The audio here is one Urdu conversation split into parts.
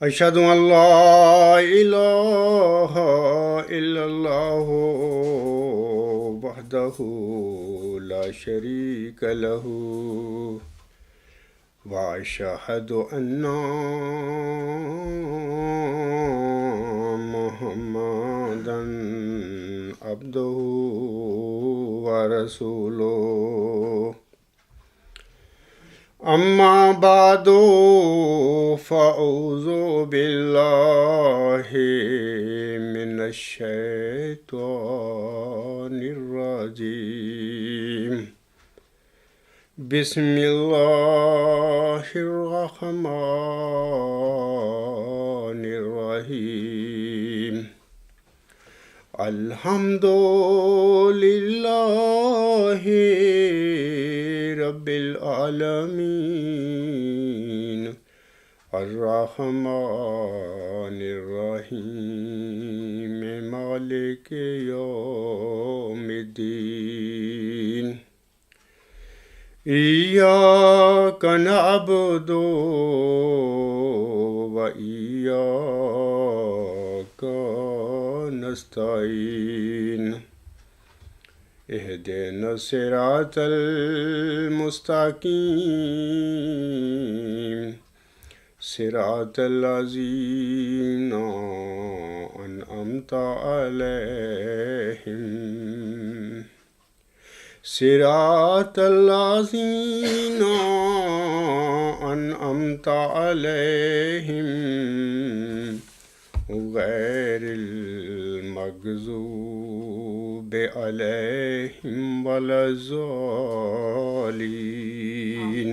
أشهد أن لا إله إلا الله وحده لا شريك له وأشهد أن محمدا عبده ورسوله أما بعد فأعوذ بالله من الشيطان الرجيم بسم الله الرحمن الرحيم الحمد لله رب العالمين الرحمن الرحيم مالك يوم الدين إياك نعبد وإياك نستعين اهدنا الصراط المستقيم صراط الذين أنعمت عليهم صراط الذين أنعمت عليهم غير المغضوب عليهم ولا الضالين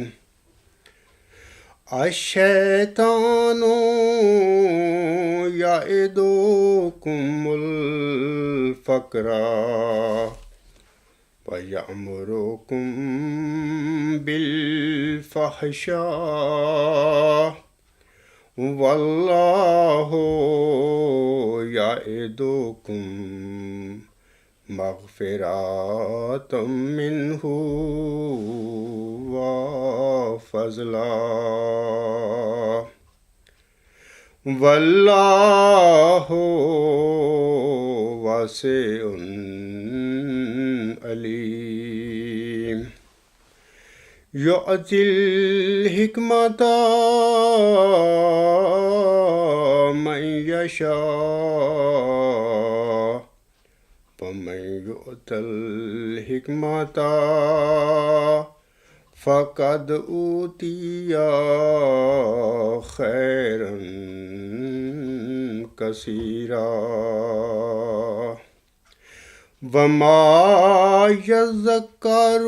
الشيطان يعدكم الفقر ويأمركم بالفحشاء والله يعدكم مغفرة منه وفضلا والله واسع عليم يؤتي الحكمة من يشاء ومن يؤت الحكمة فقد أوتي خيرا كثيرا وما يذكر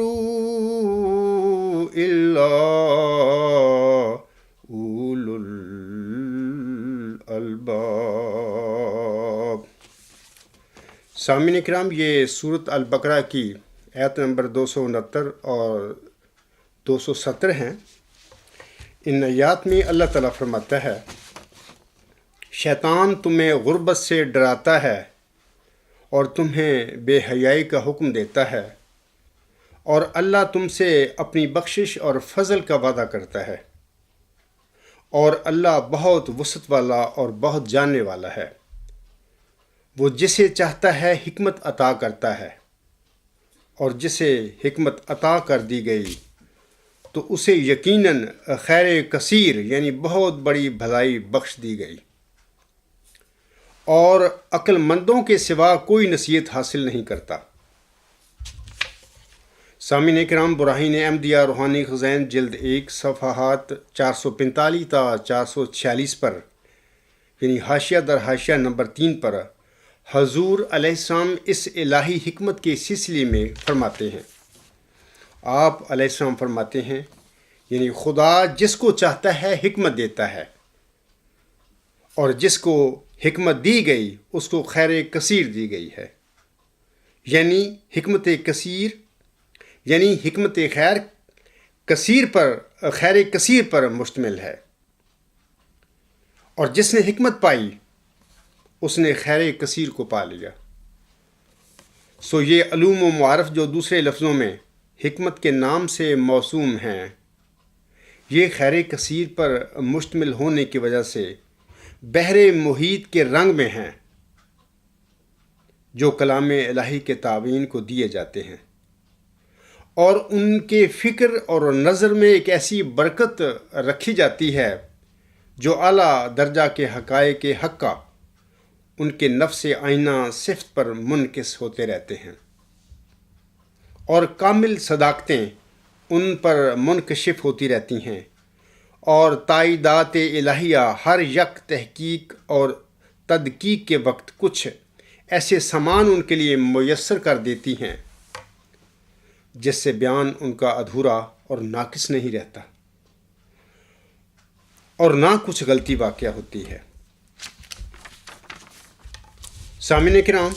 إلا أولو الألباب۔ سامعین کرام، یہ سورۃ البقرہ کی آیت نمبر 269 اور 270 ہیں۔ ان آیات میں اللہ تعالیٰ فرماتا ہے، شیطان تمہیں غربت سے ڈراتا ہے اور تمہیں بے حیائی کا حکم دیتا ہے، اور اللہ تم سے اپنی بخشش اور فضل کا وعدہ کرتا ہے، اور اللہ بہت وسعت والا اور بہت جاننے والا ہے۔ وہ جسے چاہتا ہے حکمت عطا کرتا ہے، اور جسے حکمت عطا کر دی گئی تو اسے یقیناً خیر کثیر یعنی بہت بڑی بھلائی بخش دی گئی، اور عقل مندوں کے سوا کوئی نصیحت حاصل نہیں کرتا۔ سامعین کرام، براہین احمدیہ روحانی خزائن جلد 1 صفحات 445 تا 446 پر یعنی حاشیہ در حاشیہ نمبر 3 پر حضور علیہ السلام اس الہی حکمت کے سلسلے میں فرماتے ہیں۔ آپ علیہ السلام فرماتے ہیں، یعنی خدا جس کو چاہتا ہے حکمت دیتا ہے، اور جس کو حکمت دی گئی اس کو خیر کثیر دی گئی ہے، یعنی حکمت کثیر یعنی حکمت خیر کثیر پر مشتمل ہے، اور جس نے حکمت پائی اس نے خیر کثیر کو پا لیا۔ سو یہ علوم و معارف جو دوسرے لفظوں میں حکمت کے نام سے موسوم ہیں، یہ خیر کثیر پر مشتمل ہونے کی وجہ سے بحر محیط کے رنگ میں ہیں جو کلام الہی کے تابعین کو دیے جاتے ہیں، اور ان کے فکر اور نظر میں ایک ایسی برکت رکھی جاتی ہے جو اعلیٰ درجہ کے حقائق حق کا ان کے نفس آئینہ صفت پر منعکس ہوتے رہتے ہیں، اور کامل صداقتیں ان پر منکشف ہوتی رہتی ہیں، اور تائیدات الہیہ ہر یک تحقیق اور تدقیق کے وقت کچھ ایسے سامان ان کے لیے میسر کر دیتی ہیں جس سے بیان ان کا ادھورا اور ناقص نہیں رہتا، اور نہ کچھ غلطی واقع ہوتی ہے۔ سامعین کرام،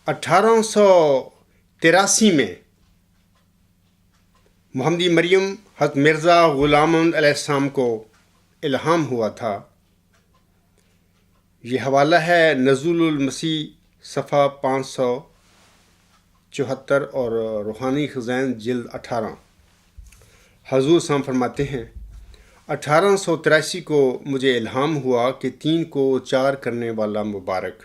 1883 میں محمدی مریم حضرت مرزا غلام محمد علیہ السلام کو الہام ہوا تھا۔ یہ حوالہ ہے نزول المسیح صفحہ 574 اور روحانی خزائن جلد 18۔ حضور صاحب فرماتے ہیں، 1883 کو مجھے الہام ہوا کہ 3 کو 4 کرنے والا مبارک،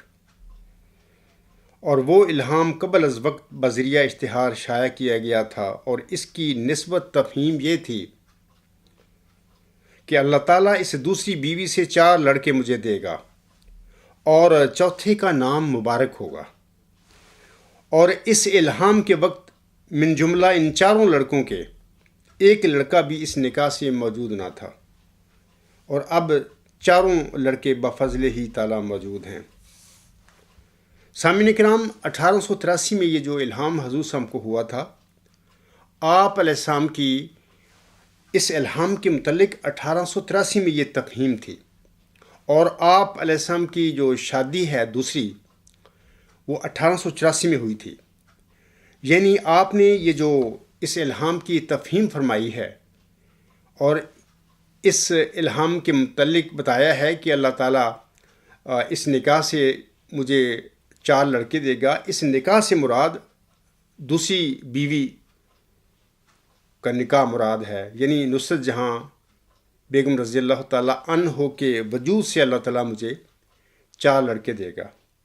اور وہ الہام قبل از وقت بذریعہ اشتہار شائع کیا گیا تھا، اور اس کی نسبت تفہیم یہ تھی کہ اللہ تعالیٰ اس دوسری بیوی سے 4 لڑکے مجھے دے گا، اور چوتھے کا نام مبارک ہوگا۔ اور اس الہام کے وقت من جملہ ان 4 لڑکوں کے ایک لڑکا بھی اس نکاح سے موجود نہ تھا، اور اب 4 لڑکے بفضل ہی تعالیٰ موجود ہیں۔ سامعین کرام، 1883 میں یہ جو الہام حضور صاحب کو ہوا تھا، آپ علیہ السلام کی اس الہام کے متعلق 1883 میں یہ تفہیم تھی، اور آپ علیہ السلام کی جو شادی ہے دوسری، وہ 1884 میں ہوئی تھی۔ یعنی آپ نے یہ جو اس الہام کی تفہیم فرمائی ہے اور اس الہام کے متعلق بتایا ہے کہ اللہ تعالیٰ اس نکاح سے مجھے 4 لڑکے دے گا، اس نکاح سے مراد دوسری بیوی کا نکاح مراد ہے، یعنی نصرت جہاں بیگم رضی اللہ تعالیٰ عنہ کے وجود سے اللہ تعالیٰ مجھے 4 لڑکے دے گا،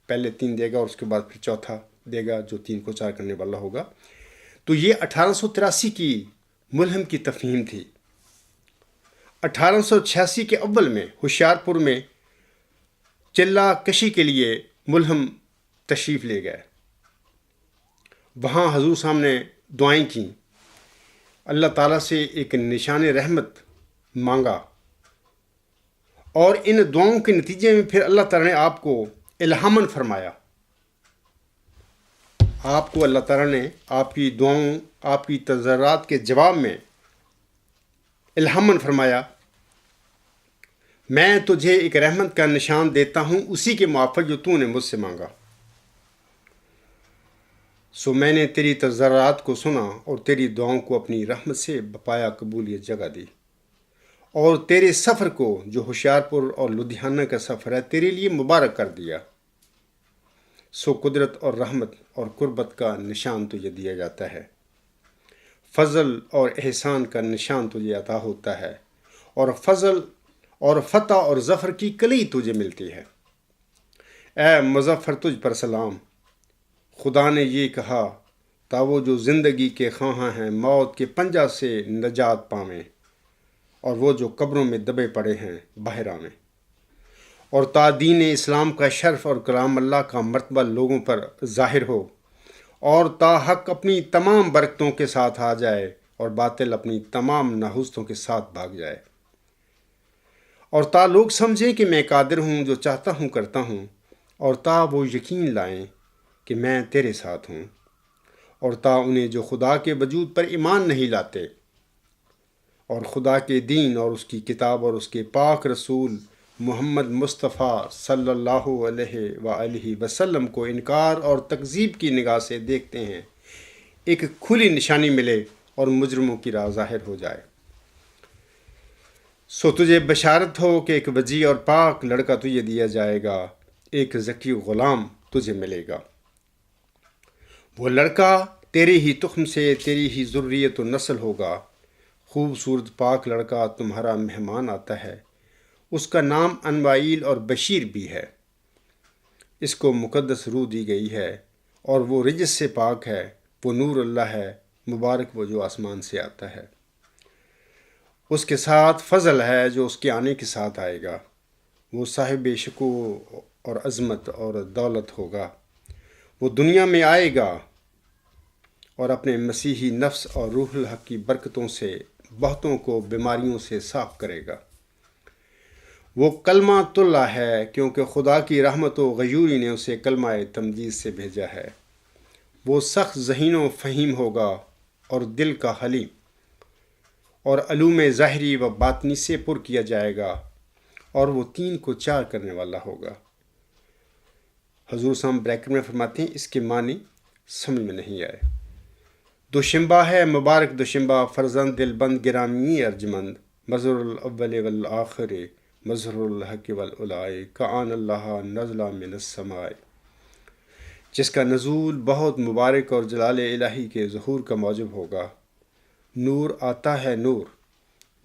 پہلے 3 دے گا اور اس کے بعد پھر چوتھا دے گا جو 3 کو 4 کرنے والا ہوگا۔ تو یہ 1883 کی ملہم کی تفہیم تھی۔ 1886 کے اول میں ہوشیارپور میں چلہ کشی کے لیے ملہم تشریف لے گئے۔ وہاں حضور صاحب نے دعائیں کیں، اللہ تعالیٰ سے ایک نشان رحمت مانگا، اور ان دعاؤں کے نتیجے میں پھر اللہ تعالیٰ نے آپ کو الہاماً فرمایا۔ آپ کو اللہ تعالیٰ نے آپ کی دعاؤں، آپ کی تضرعات کے جواب میں الہاماً فرمایا، میں تجھے ایک رحمت کا نشان دیتا ہوں اسی کے موافق جو تو نے مجھ سے مانگا۔ سو میں نے تیری تضرعات کو سنا اور تیری دعاؤں کو اپنی رحمت سے بپایا قبولیت جگہ دی، اور تیرے سفر کو جو ہوشیارپور اور لدھیانہ کا سفر ہے تیرے لیے مبارک کر دیا۔ سو قدرت اور رحمت اور قربت کا نشان تجھے دیا جاتا ہے، فضل اور احسان کا نشان تجھے عطا ہوتا ہے، اور فضل اور فتح اور ظفر کی کلی تجھے ملتی ہے۔ اے مظفر تجھ پر سلام، خدا نے یہ کہا تا وہ جو زندگی کے خواہاں ہیں موت کے پنجہ سے نجات پاویں، اور وہ جو قبروں میں دبے پڑے ہیں باہر آویں، اور تا دین اسلام کا شرف اور کلام اللہ کا مرتبہ لوگوں پر ظاہر ہو، اور تا حق اپنی تمام برکتوں کے ساتھ آ جائے اور باطل اپنی تمام نحوستوں کے ساتھ بھاگ جائے، اور تا لوگ سمجھیں کہ میں قادر ہوں، جو چاہتا ہوں کرتا ہوں، اور تا وہ یقین لائیں کہ میں تیرے ساتھ ہوں، اور تا انہیں جو خدا کے وجود پر ایمان نہیں لاتے اور خدا کے دین اور اس کی کتاب اور اس کے پاک رسول محمد مصطفیٰ صلی اللہ علیہ وآلہ وسلم کو انکار اور تکذیب کی نگاہ سے دیکھتے ہیں، ایک کھلی نشانی ملے اور مجرموں کی راہ ظاہر ہو جائے۔ سو تجھے بشارت ہو کہ ایک وجیع اور پاک لڑکا تجھے دیا جائے گا، ایک ذکی غلام تجھے ملے گا۔ وہ لڑکا تیرے ہی تخم سے، تیری ہی ذریت و نسل ہوگا، خوبصورت پاک لڑکا تمہارا مہمان آتا ہے، اس کا نام انوائیل اور بشیر بھی ہے۔ اس کو مقدس روح دی گئی ہے اور وہ رجس سے پاک ہے، وہ نور اللہ ہے، مبارک وہ جو آسمان سے آتا ہے۔ اس کے ساتھ فضل ہے جو اس کے آنے کے ساتھ آئے گا، وہ صاحب شکو اور عظمت اور دولت ہوگا۔ وہ دنیا میں آئے گا اور اپنے مسیحی نفس اور روح الحق کی برکتوں سے بہتوں کو بیماریوں سے صاف کرے گا۔ وہ کلمہ اللہ ہے کیونکہ خدا کی رحمت و غیوری نے اسے کلمہ تمجید سے بھیجا ہے۔ وہ سخت ذہین و فہیم ہوگا اور دل کا حلیم، اور علوم ظاہری و باطنی سے پر کیا جائے گا، اور وہ 3 کو 4 کرنے والا ہوگا۔ حضور صاحب بریکٹ میں فرماتے ہیں اس کے معنی سمجھ میں نہیں آئے۔ دوشنبہ ہے مبارک دوشنبہ، فرزند دل بند گرامی ارجمند، مظہر الاول والآخر مظہر الحق والعلاء، کآن اللہ نزل من السماء، جس کا نزول بہت مبارک اور جلال الہی کے ظہور کا موجب ہوگا۔ نور آتا ہے نور،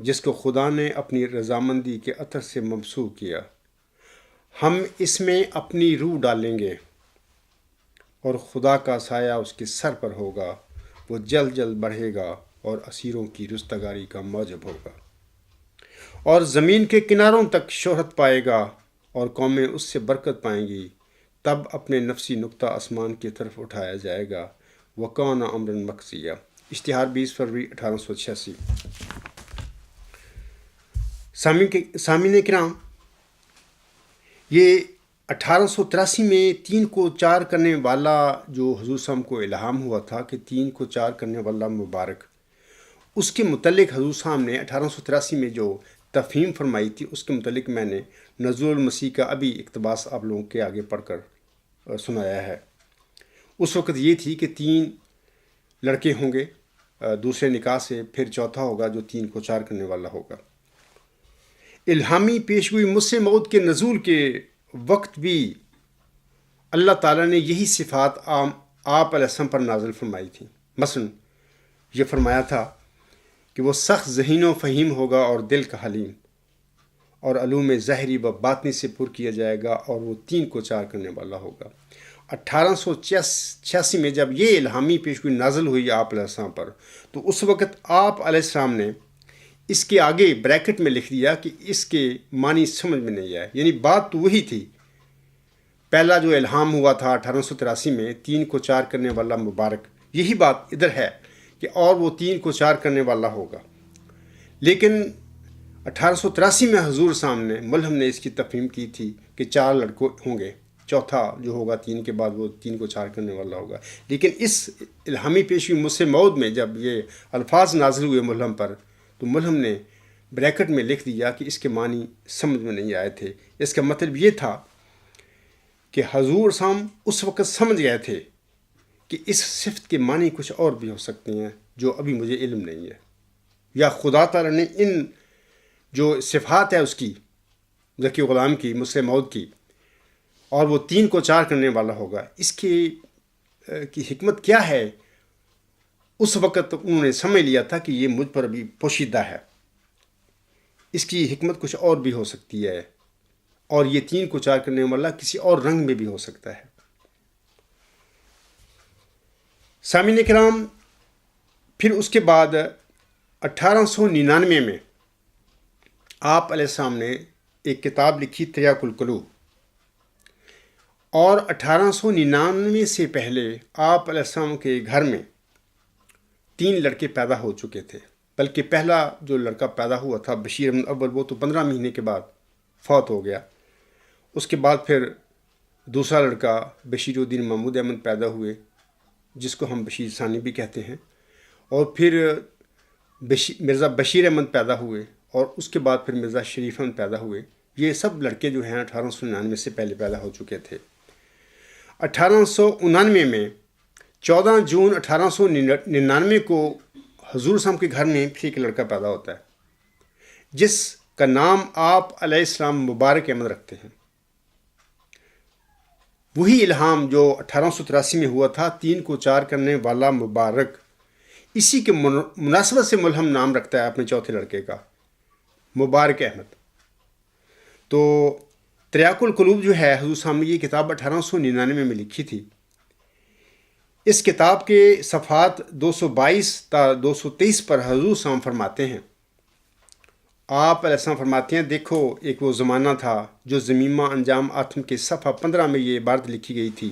جس کو خدا نے اپنی رضامندی کے عطر سے ممسوح کیا۔ ہم اس میں اپنی روح ڈالیں گے اور خدا کا سایہ اس کے سر پر ہوگا، وہ جلد جلد بڑھے گا اور اسیروں کی رستگاری کا موجب ہوگا، اور زمین کے کناروں تک شہرت پائے گا اور قومیں اس سے برکت پائیں گی۔ تب اپنے نفسی نقطہ آسمان کی طرف اٹھایا جائے گا، وَكَانَ أَمْرًا مَقْضِيًّا۔ اشتہار 20 فروری 1886۔ سامعین کرام، یہ 1883 میں 3 کو 4 کرنے والا جو حضور صاحب کو الہام ہوا تھا کہ 3 کو 4 کرنے والا مبارک، اس کے متعلق حضور صاحب نے 1883 میں جو تفہیم فرمائی تھی، اس کے متعلق میں نے نزول المسیح کا ابھی اقتباس آپ لوگوں کے آگے پڑھ کر سنایا ہے۔ اس وقت یہ تھی کہ 3 لڑکے ہوں گے دوسرے نکاح سے، پھر چوتھا ہوگا جو 3 کو 4 کرنے والا ہوگا۔ الہامی پیشگوئی مسیح موعود کے نزول کے وقت بھی اللہ تعالیٰ نے یہی صفات آپ علیہ السلام پر نازل فرمائی تھیں۔ مثلا یہ فرمایا تھا کہ وہ سخت ذہین و فہیم ہوگا اور دل کا حلیم، اور علوم ظاہری و باطنی سے پر کیا جائے گا، اور وہ 3 کو 4 کرنے والا ہوگا۔ 1886 میں جب یہ الہامی پیشگوئی نازل ہوئی آپ علیہ السلام پر، تو اس وقت آپ علیہ السلام نے اس کے آگے بریکٹ میں لکھ دیا کہ اس کے معنی سمجھ میں نہیں آئے۔ یعنی بات تو وہی تھی، پہلا جو الہام ہوا تھا 1883 میں 3 کو 4 کرنے والا مبارک، یہی بات ادھر ہے کہ اور وہ 3 کو 4 کرنے والا ہوگا۔ لیکن 1883 میں حضور سامنے ملہم نے اس کی تفہیم کی تھی کہ 4 لڑکوں ہوں گے، چوتھا جو ہوگا 3 کے بعد وہ 3 کو 4 کرنے والا ہوگا۔ لیکن اس الہامی پیشگوئی مسیح موعود میں جب یہ الفاظ نازل ہوئے ملہم پر، تو ملہم نے بریکٹ میں لکھ دیا کہ اس کے معنی سمجھ میں نہیں آئے تھے۔ اس کا مطلب یہ تھا کہ حضور صاحب اس وقت سمجھ گئے تھے کہ اس صفت کے معنی کچھ اور بھی ہو سکتے ہیں جو ابھی مجھے علم نہیں ہے، یا خدا تعالیٰ نے ان جو صفات ہے اس کی، ذکی غلام کی، مسیح موعود کی، اور وہ 3 کو 4 کرنے والا ہوگا، اس کی حکمت کیا ہے؟ اس وقت انہوں نے سمجھ لیا تھا کہ یہ مجھ پر ابھی پوشیدہ ہے، اس کی حکمت کچھ اور بھی ہو سکتی ہے، اور یہ 3 کو 4 کرنے والا کسی اور رنگ میں بھی ہو سکتا ہے۔ سامعین کرام، پھر اس کے بعد 1899 میں آپ علیہ السلام نے ایک کتاب لکھی تریاق القلوب، اور 1899 سے پہلے آپ علیہ السلام کے گھر میں 3 لڑکے پیدا ہو چکے تھے، بلکہ پہلا جو لڑکا پیدا ہوا تھا بشیر احمد اول، وہ تو 15 مہینے کے بعد فوت ہو گیا۔ اس کے بعد پھر دوسرا لڑکا بشیر الدین محمود احمد پیدا ہوئے، جس کو ہم بشیر ثانی بھی کہتے ہیں، اور پھر مرزا بشیر احمد پیدا ہوئے، اور اس کے بعد پھر مرزا شریف احمد پیدا ہوئے۔ یہ سب لڑکے جو ہیں 1899 سے پہلے پیدا ہو چکے تھے۔ 1899 میں 14 جون 1899 کو حضور صاحب کے گھر میں پھر ایک لڑکا پیدا ہوتا ہے، جس کا نام آپ علیہ السلام مبارک احمد رکھتے ہیں۔ وہی الہام جو 1883 میں ہوا تھا 3 کو 4 کرنے والا مبارک، اسی کے مناسبت سے ملہم نام رکھتا ہے اپنے چوتھے لڑکے کا، مبارک احمد۔ تو تریاق القلوب جو ہے، حضور صاحب نے یہ کتاب 1899 میں لکھی تھی۔ اس کتاب کے صفحات 222 تا 223 پر حضور صاحب فرماتے ہیں، آپ علیہ السلام فرماتے ہیں، دیکھو ایک وہ زمانہ تھا جو زمیمہ انجام آتم کے صفحہ 15 میں یہ عبارت لکھی گئی تھی۔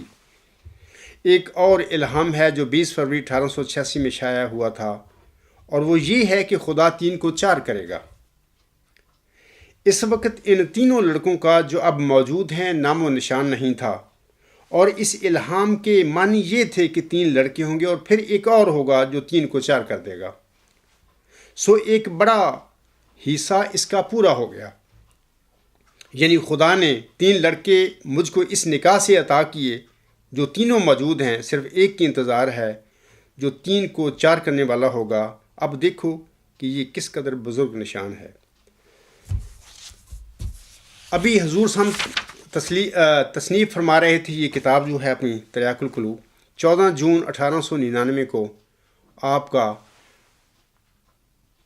ایک اور الہام ہے جو 20 فروری 1886 میں شائع ہوا تھا، اور وہ یہ ہے کہ خدا 3 کو 4 کرے گا۔ اس وقت ان تینوں لڑکوں کا جو اب موجود ہیں نام و نشان نہیں تھا، اور اس الہام کے معنی یہ تھے کہ 3 لڑکے ہوں گے اور پھر ایک اور ہوگا جو 3 کو 4 کر دے گا۔ سو ایک بڑا حصہ اس کا پورا ہو گیا، یعنی خدا نے 3 لڑکے مجھ کو اس نکاح سے عطا کیے جو تینوں موجود ہیں، صرف ایک کی انتظار ہے جو 3 کو 4 کرنے والا ہوگا۔ اب دیکھو کہ یہ کس قدر بزرگ نشان ہے۔ ابھی حضور صاحب تصنیف فرما رہے تھے یہ کتاب جو ہے اپنی تریاق القلوب، 14 جون 1899 کو آپ کا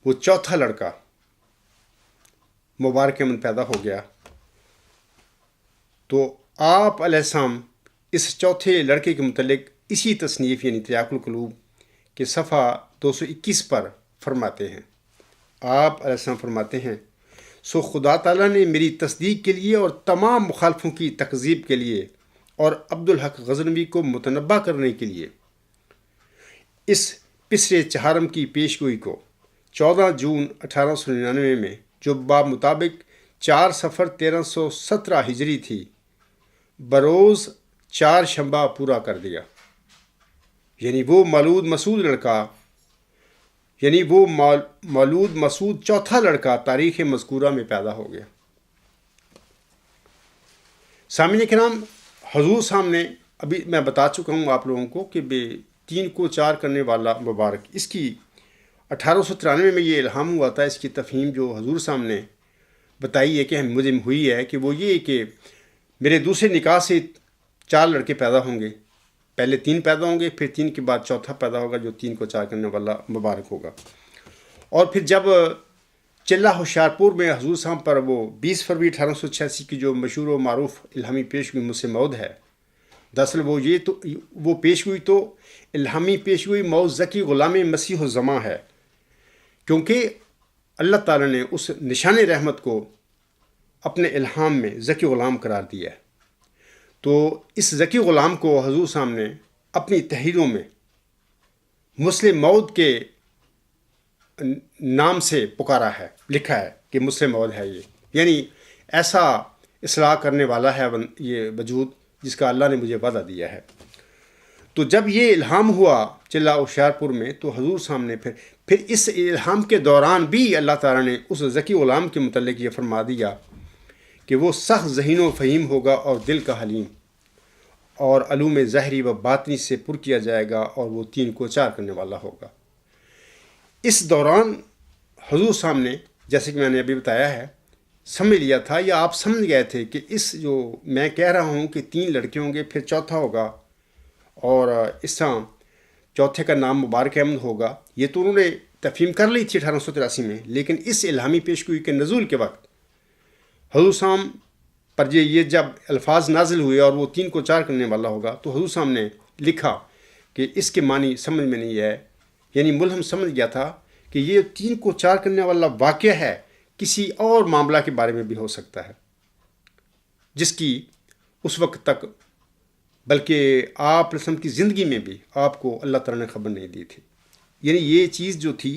وہ چوتھا لڑکا مبارک احمد پیدا ہو گیا۔ تو آپ علیہ السلام اس چوتھے لڑکے کے متعلق اسی تصنیف یعنی تریاق القلوب کے صفحہ 221 پر فرماتے ہیں۔ آپ علیہ السلام فرماتے ہیں، سو خدا تعالیٰ نے میری تصدیق کے لیے اور تمام مخالفوں کی تکذیب کے لیے اور عبدالحق غزنوی کو متنبہ کرنے کے لیے اس پسرے چہارم کی پیشگوئی کو 14 جون 1899 میں، جو بمطابق 4 صفر 1317 ہجری تھی، بروز 4 شنبہ پورا کر دیا۔ یعنی وہ مولود مسعود چوتھا لڑکا تاریخ مذکورہ میں پیدا ہو گیا۔ سامعین کرام، حضور صاحب نے ابھی میں بتا چکا ہوں آپ لوگوں کو کہ 3 کو 4 کرنے والا مبارک، اس کی 1893 میں یہ الہام ہوا تھا۔ اس کی تفہیم جو حضور صاحب نے بتائی ہے کہ مجھے ہوئی ہے کہ وہ یہ کہ میرے دوسرے نکاح سے 4 لڑکے پیدا ہوں گے، پہلے 3 پیدا ہوں گے، پھر 3 کے بعد چوتھا پیدا ہوگا جو 3 کو 4 کرنے والا مبارک ہوگا۔ اور پھر جب چلہ ہوشیارپور میں حضور صاحب پر وہ 20 فروری 1886 کی جو مشہور و معروف الہامی پیشگوئی مسلم موعود ہے، دراصل وہ پیشگوئی تو الہامی پیشگوئی موعود ذکی غلام مسیح الزماں ہے، کیونکہ اللہ تعالیٰ نے اس نشان رحمت کو اپنے الہام میں ذکی غلام قرار دیا ہے۔ تو اس ذکی غلام کو حضور صاحب نے اپنی تحریروں میں مسلم موعود کے نام سے پکارا ہے، لکھا ہے کہ مسلم موعود ہے یہ، یعنی ایسا اصلاح کرنے والا ہے یہ وجود جس کا اللہ نے مجھے وعدہ دیا ہے۔ تو جب یہ الہام ہوا چلہ ہوشیارپور میں، تو حضور صاحب نے پھر اس الہام کے دوران بھی اللہ تعالیٰ نے اس ذکی غلام کے متعلق یہ فرما دیا کہ وہ سخت ذہین و فہیم ہوگا اور دل کا حلیم، اور علوم ظاہری و باطنی سے پر کیا جائے گا، اور وہ 3 کو 4 کرنے والا ہوگا۔ اس دوران حضور صاحب نے، جیسے کہ میں نے ابھی بتایا ہے، سمجھ لیا تھا یا آپ سمجھ گئے تھے کہ اس جو میں کہہ رہا ہوں کہ 3 لڑکے ہوں گے، پھر چوتھا ہوگا، اور اس طرح چوتھے کا نام مبارک احمد ہوگا، یہ تو انہوں نے تفہیم کر لی تھی 1883 میں، لیکن اس الہامی پیشگوئی کے نزول کے وقت حضور صاحب پر یہ جب الفاظ نازل ہوئے اور وہ 3 کو 4 کرنے والا ہوگا، تو حضور صاحب نے لکھا کہ اس کے معنی سمجھ میں نہیں ہے، یعنی ملہم سمجھ گیا تھا کہ یہ 3 کو 4 کرنے والا واقعہ ہے، کسی اور معاملہ کے بارے میں بھی ہو سکتا ہے جس کی اس وقت تک، بلکہ آپ رسم کی زندگی میں بھی آپ کو اللہ تعالیٰ نے خبر نہیں دی تھی۔ یعنی یہ چیز جو تھی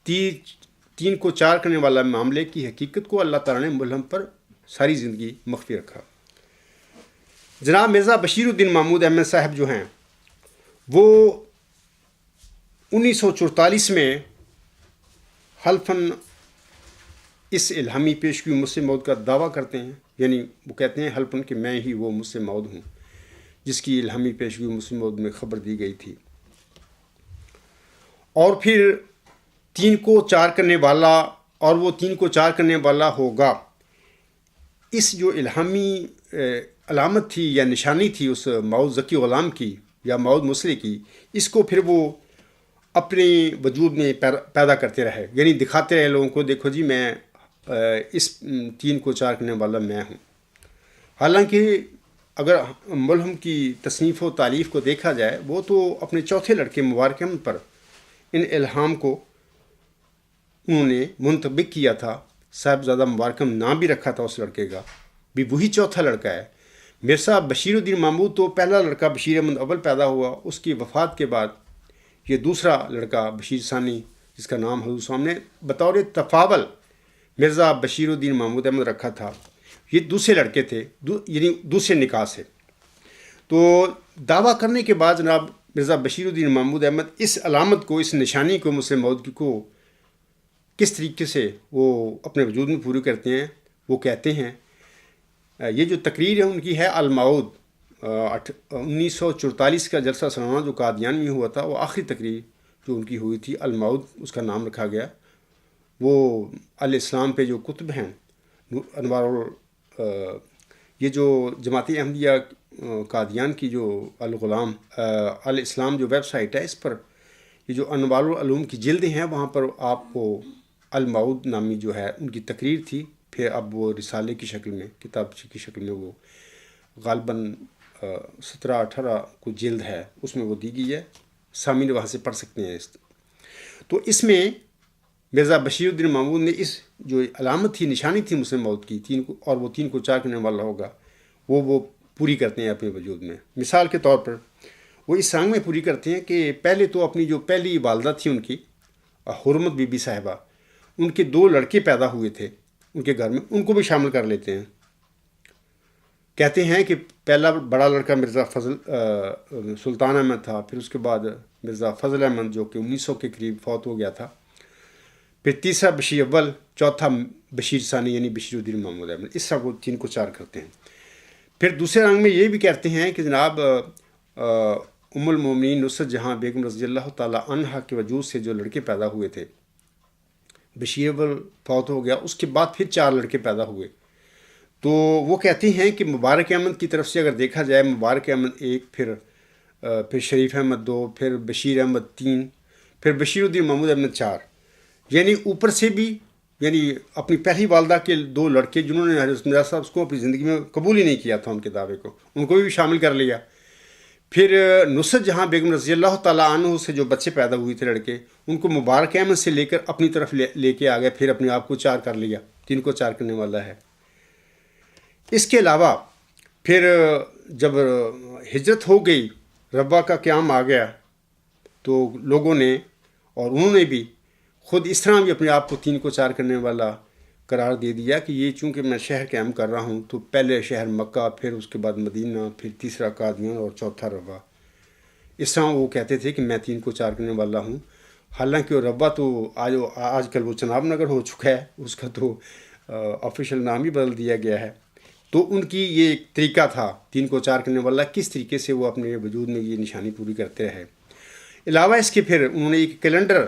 3 کو 4 کرنے والا معاملے کی حقیقت کو اللہ تعالیٰ نے ملہم پر ساری زندگی مخفی رکھا۔ جناب مرزا بشیر الدین محمود احمد صاحب جو ہیں، وہ 1944 میں حلفاً اس الہامی پیشگوئی مسلم موعود کا دعویٰ کرتے ہیں، یعنی وہ کہتے ہیں حلفاً کہ میں ہی وہ مسلم موعود ہوں جس کی الہامی پیشگوئی مسلم موعود میں خبر دی گئی تھی۔ اور پھر 3 کو 4 کرنے والا، اور وہ 3 کو 4 کرنے والا ہوگا، اس جو الہامی علامت تھی یا نشانی تھی اس موعود ذکی غلام کی یا موعود مسلح کی، اس کو پھر وہ اپنے وجود میں پیدا کرتے رہے، یعنی دکھاتے رہے لوگوں کو، دیکھو جی میں اس 3 کو 4 کرنے والا میں ہوں۔ حالانکہ اگر ملہم کی تصنیف و تالیف کو دیکھا جائے، وہ تو اپنے چوتھے لڑکے مبارک احمد پر ان الہام کو انہوں نے منطبق کیا تھا۔ صاحبزادہ مبارک احمد نام بھی رکھا تھا اس لڑکے کا، بھی وہی چوتھا لڑکا ہے۔ مرزا بشیر الدین محمود تو پہلا لڑکا بشیر احمد اول پیدا ہوا، اس کی وفات کے بعد یہ دوسرا لڑکا بشیر ثانی، جس کا نام حضور صاحب نے بطور تفاول مرزا بشیر الدین محمود احمد رکھا تھا، یہ دوسرے لڑکے تھے، یعنی دوسرے نکاح سے۔ تو دعویٰ کرنے کے بعد جناب مرزا بشیر الدین محمود احمد اس علامت کو، اس نشانی کو، مسلم موعود کو کس طریقے سے وہ اپنے وجود میں پوری کرتے ہیں، وہ کہتے ہیں، یہ جو تقریر ہے ان کی ہے الموعود، 1944 کا جلسہ سالانہ جو قادیان میں ہوا تھا، وہ آخری تقریر جو ان کی ہوئی تھی، الموعود اس کا نام رکھا گیا۔ وہ الاسلام پہ جو کتب ہیں، انوار یہ جو جماعت احمدیہ قادیان کی جو الغلام الاسلام جو ویب سائٹ ہے، اس پر یہ جو انوار العلوم کی جلدیں ہیں، وہاں پر آپ کو الموعود نامی جو ہے ان کی تقریر تھی، پھر اب وہ رسالے کی شکل میں، کتاب کی شکل میں، وہ غالباً 17-18 کو جلد ہے، اس میں وہ دی گئی ہے، سامعین وہاں سے پڑھ سکتے ہیں۔ تو اس میں مرزا بشیر الدین محمود نے اس جو علامت تھی، نشانی تھی مسلم موعود کی، 3 کو، اور وہ 3 کو 4 کرنے والا ہوگا، وہ پوری کرتے ہیں اپنے وجود میں۔ مثال کے طور پر وہ اس رنگ میں پوری کرتے ہیں کہ پہلے تو اپنی جو پہلی والدہ تھی ان کی، حرمت بی بی صاحبہ، ان کے 2 لڑکے پیدا ہوئے تھے ان کے گھر میں، ان کو بھی شامل کر لیتے ہیں۔ کہتے ہیں کہ پہلا بڑا لڑکا مرزا فضل سلطان احمد تھا، پھر اس کے بعد مرزا فضل احمد جو کہ 1900 کے قریب فوت ہو گیا تھا، پھر تیسرا بشیر اول، چوتھا بشیر ثانی یعنی بشیر الدین محمود احمد، اس طرح وہ 3 کو 4 کرتے ہیں۔ پھر دوسرے رنگ میں یہ بھی کہتے ہیں کہ جناب ام المومنین نصرت جہاں بیگم رضی اللہ تعالیٰ عنہا کے وجود سے جو لڑکے پیدا ہوئے تھے، بشیر اول فوت ہو گیا، اس کے بعد پھر 4 لڑکے پیدا ہوئے۔ تو وہ کہتے ہیں کہ مبارک احمد کی طرف سے اگر دیکھا جائے، مبارک احمد 1، پھر شریف احمد 2، پھر بشیر احمد 3، پھر بشیر الدین محمود احمد 4، یعنی اوپر سے بھی، یعنی اپنی پہلی والدہ کے 2 لڑکے جنہوں نے حضرت مرزا صاحب کو اپنی زندگی میں قبول ہی نہیں کیا تھا ان کے دعوے کو، ان کو بھی شامل کر لیا۔ پھر نصرت جہاں بیگم رضی اللہ تعالیٰ عنہ سے جو بچے پیدا ہوئے تھے لڑکے، ان کو مبارک احمد سے لے کر اپنی طرف لے کے آ گئے، پھر اپنے آپ کو 4 کر لیا، 3 کو 4 کرنے والا ہے۔ اس کے علاوہ پھر جب ہجرت ہو گئی، ربا کا قیام آ گیا، تو لوگوں نے اور انہوں نے بھی خود اس طرح بھی اپنے آپ کو 3 کو 4 کرنے والا قرار دے دیا کہ یہ چونکہ میں شہر قائم کر رہا ہوں، تو پہلے شہر مکہ، پھر اس کے بعد مدینہ، پھر تیسرا قادیان اور چوتھا ربا۔ اس طرح وہ کہتے تھے کہ میں 3 کو 4 کرنے والا ہوں۔ حالانکہ وہ ربا تو آج کل وہ چناب نگر ہو چکا ہے، اس کا تو آفیشیل نام ہی بدل دیا گیا ہے۔ تو ان کی یہ ایک طریقہ تھا 3 کو 4 کرنے والا، کس طریقے سے وہ اپنے وجود میں یہ نشانی پوری کرتے رہے۔ علاوہ اس کے پھر انہوں نے ایک کیلنڈر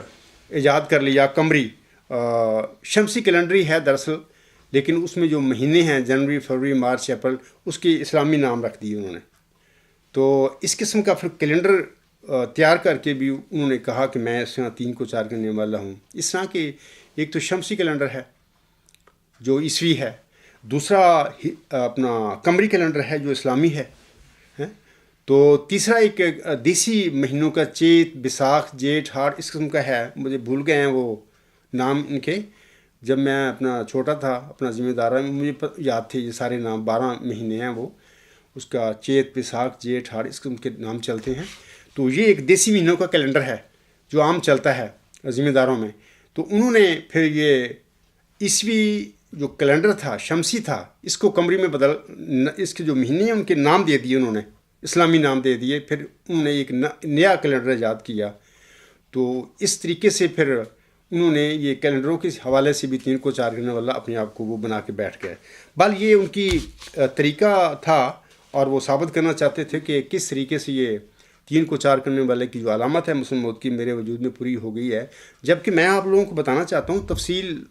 ایجاد کر لیا، قمری شمسی کیلنڈر ہی ہے دراصل، لیکن اس میں جو مہینے ہیں جنوری، فروری، مارچ، اپریل، اس کے اسلامی نام رکھ دیے انہوں نے۔ تو اس قسم کا پھر کیلنڈر تیار کر کے بھی انہوں نے کہا کہ میں اس طرح 3 کو 4 کرنے والا ہوں۔ اس طرح کے ایک تو شمسی کیلنڈر ہے جو عیسوی ہے، دوسرا اپنا قمری کیلنڈر ہے جو اسلامی ہے، تو تیسرا ایک دیسی مہینوں کا چیت، بیساکھ، جیٹھ، ہاڑ، اس قسم کا ہے، مجھے بھول گئے ہیں وہ نام ان کے، جب میں اپنا چھوٹا تھا اپنا ذمہ دارہ میں مجھے یاد تھے یہ سارے نام، 12 مہینے ہیں وہ، اس کا چیت، بیساکھ، جیٹھ، ہاڑ، اس قسم کے نام چلتے ہیں۔ تو یہ ایک دیسی مہینوں کا کیلنڈر ہے جو عام چلتا ہے ذمہ داروں میں۔ تو انہوں نے پھر یہ عیسوی جو کیلنڈر تھا، شمسی تھا، اس کو قمری میں اس کے جو مہینے ہیں ان کے نام دے دیے انہوں نے، اسلامی نام دے دیے، پھر انہوں نے ایک نیا کیلنڈر ایجاد کیا۔ تو اس طریقے سے پھر انہوں نے یہ کیلنڈروں کے حوالے سے بھی 3 کو 4 کرنے والا اپنے آپ کو وہ بنا کے بیٹھ گئے۔ بل یہ ان کی طریقہ تھا اور وہ ثابت کرنا چاہتے تھے کہ کس طریقے سے یہ 3 کو 4 کرنے والے کی جو علامت ہے مسلم موعود کی میرے وجود میں پوری ہو گئی ہے۔ جبکہ میں آپ لوگوں کو بتانا چاہتا ہوں، تفصیل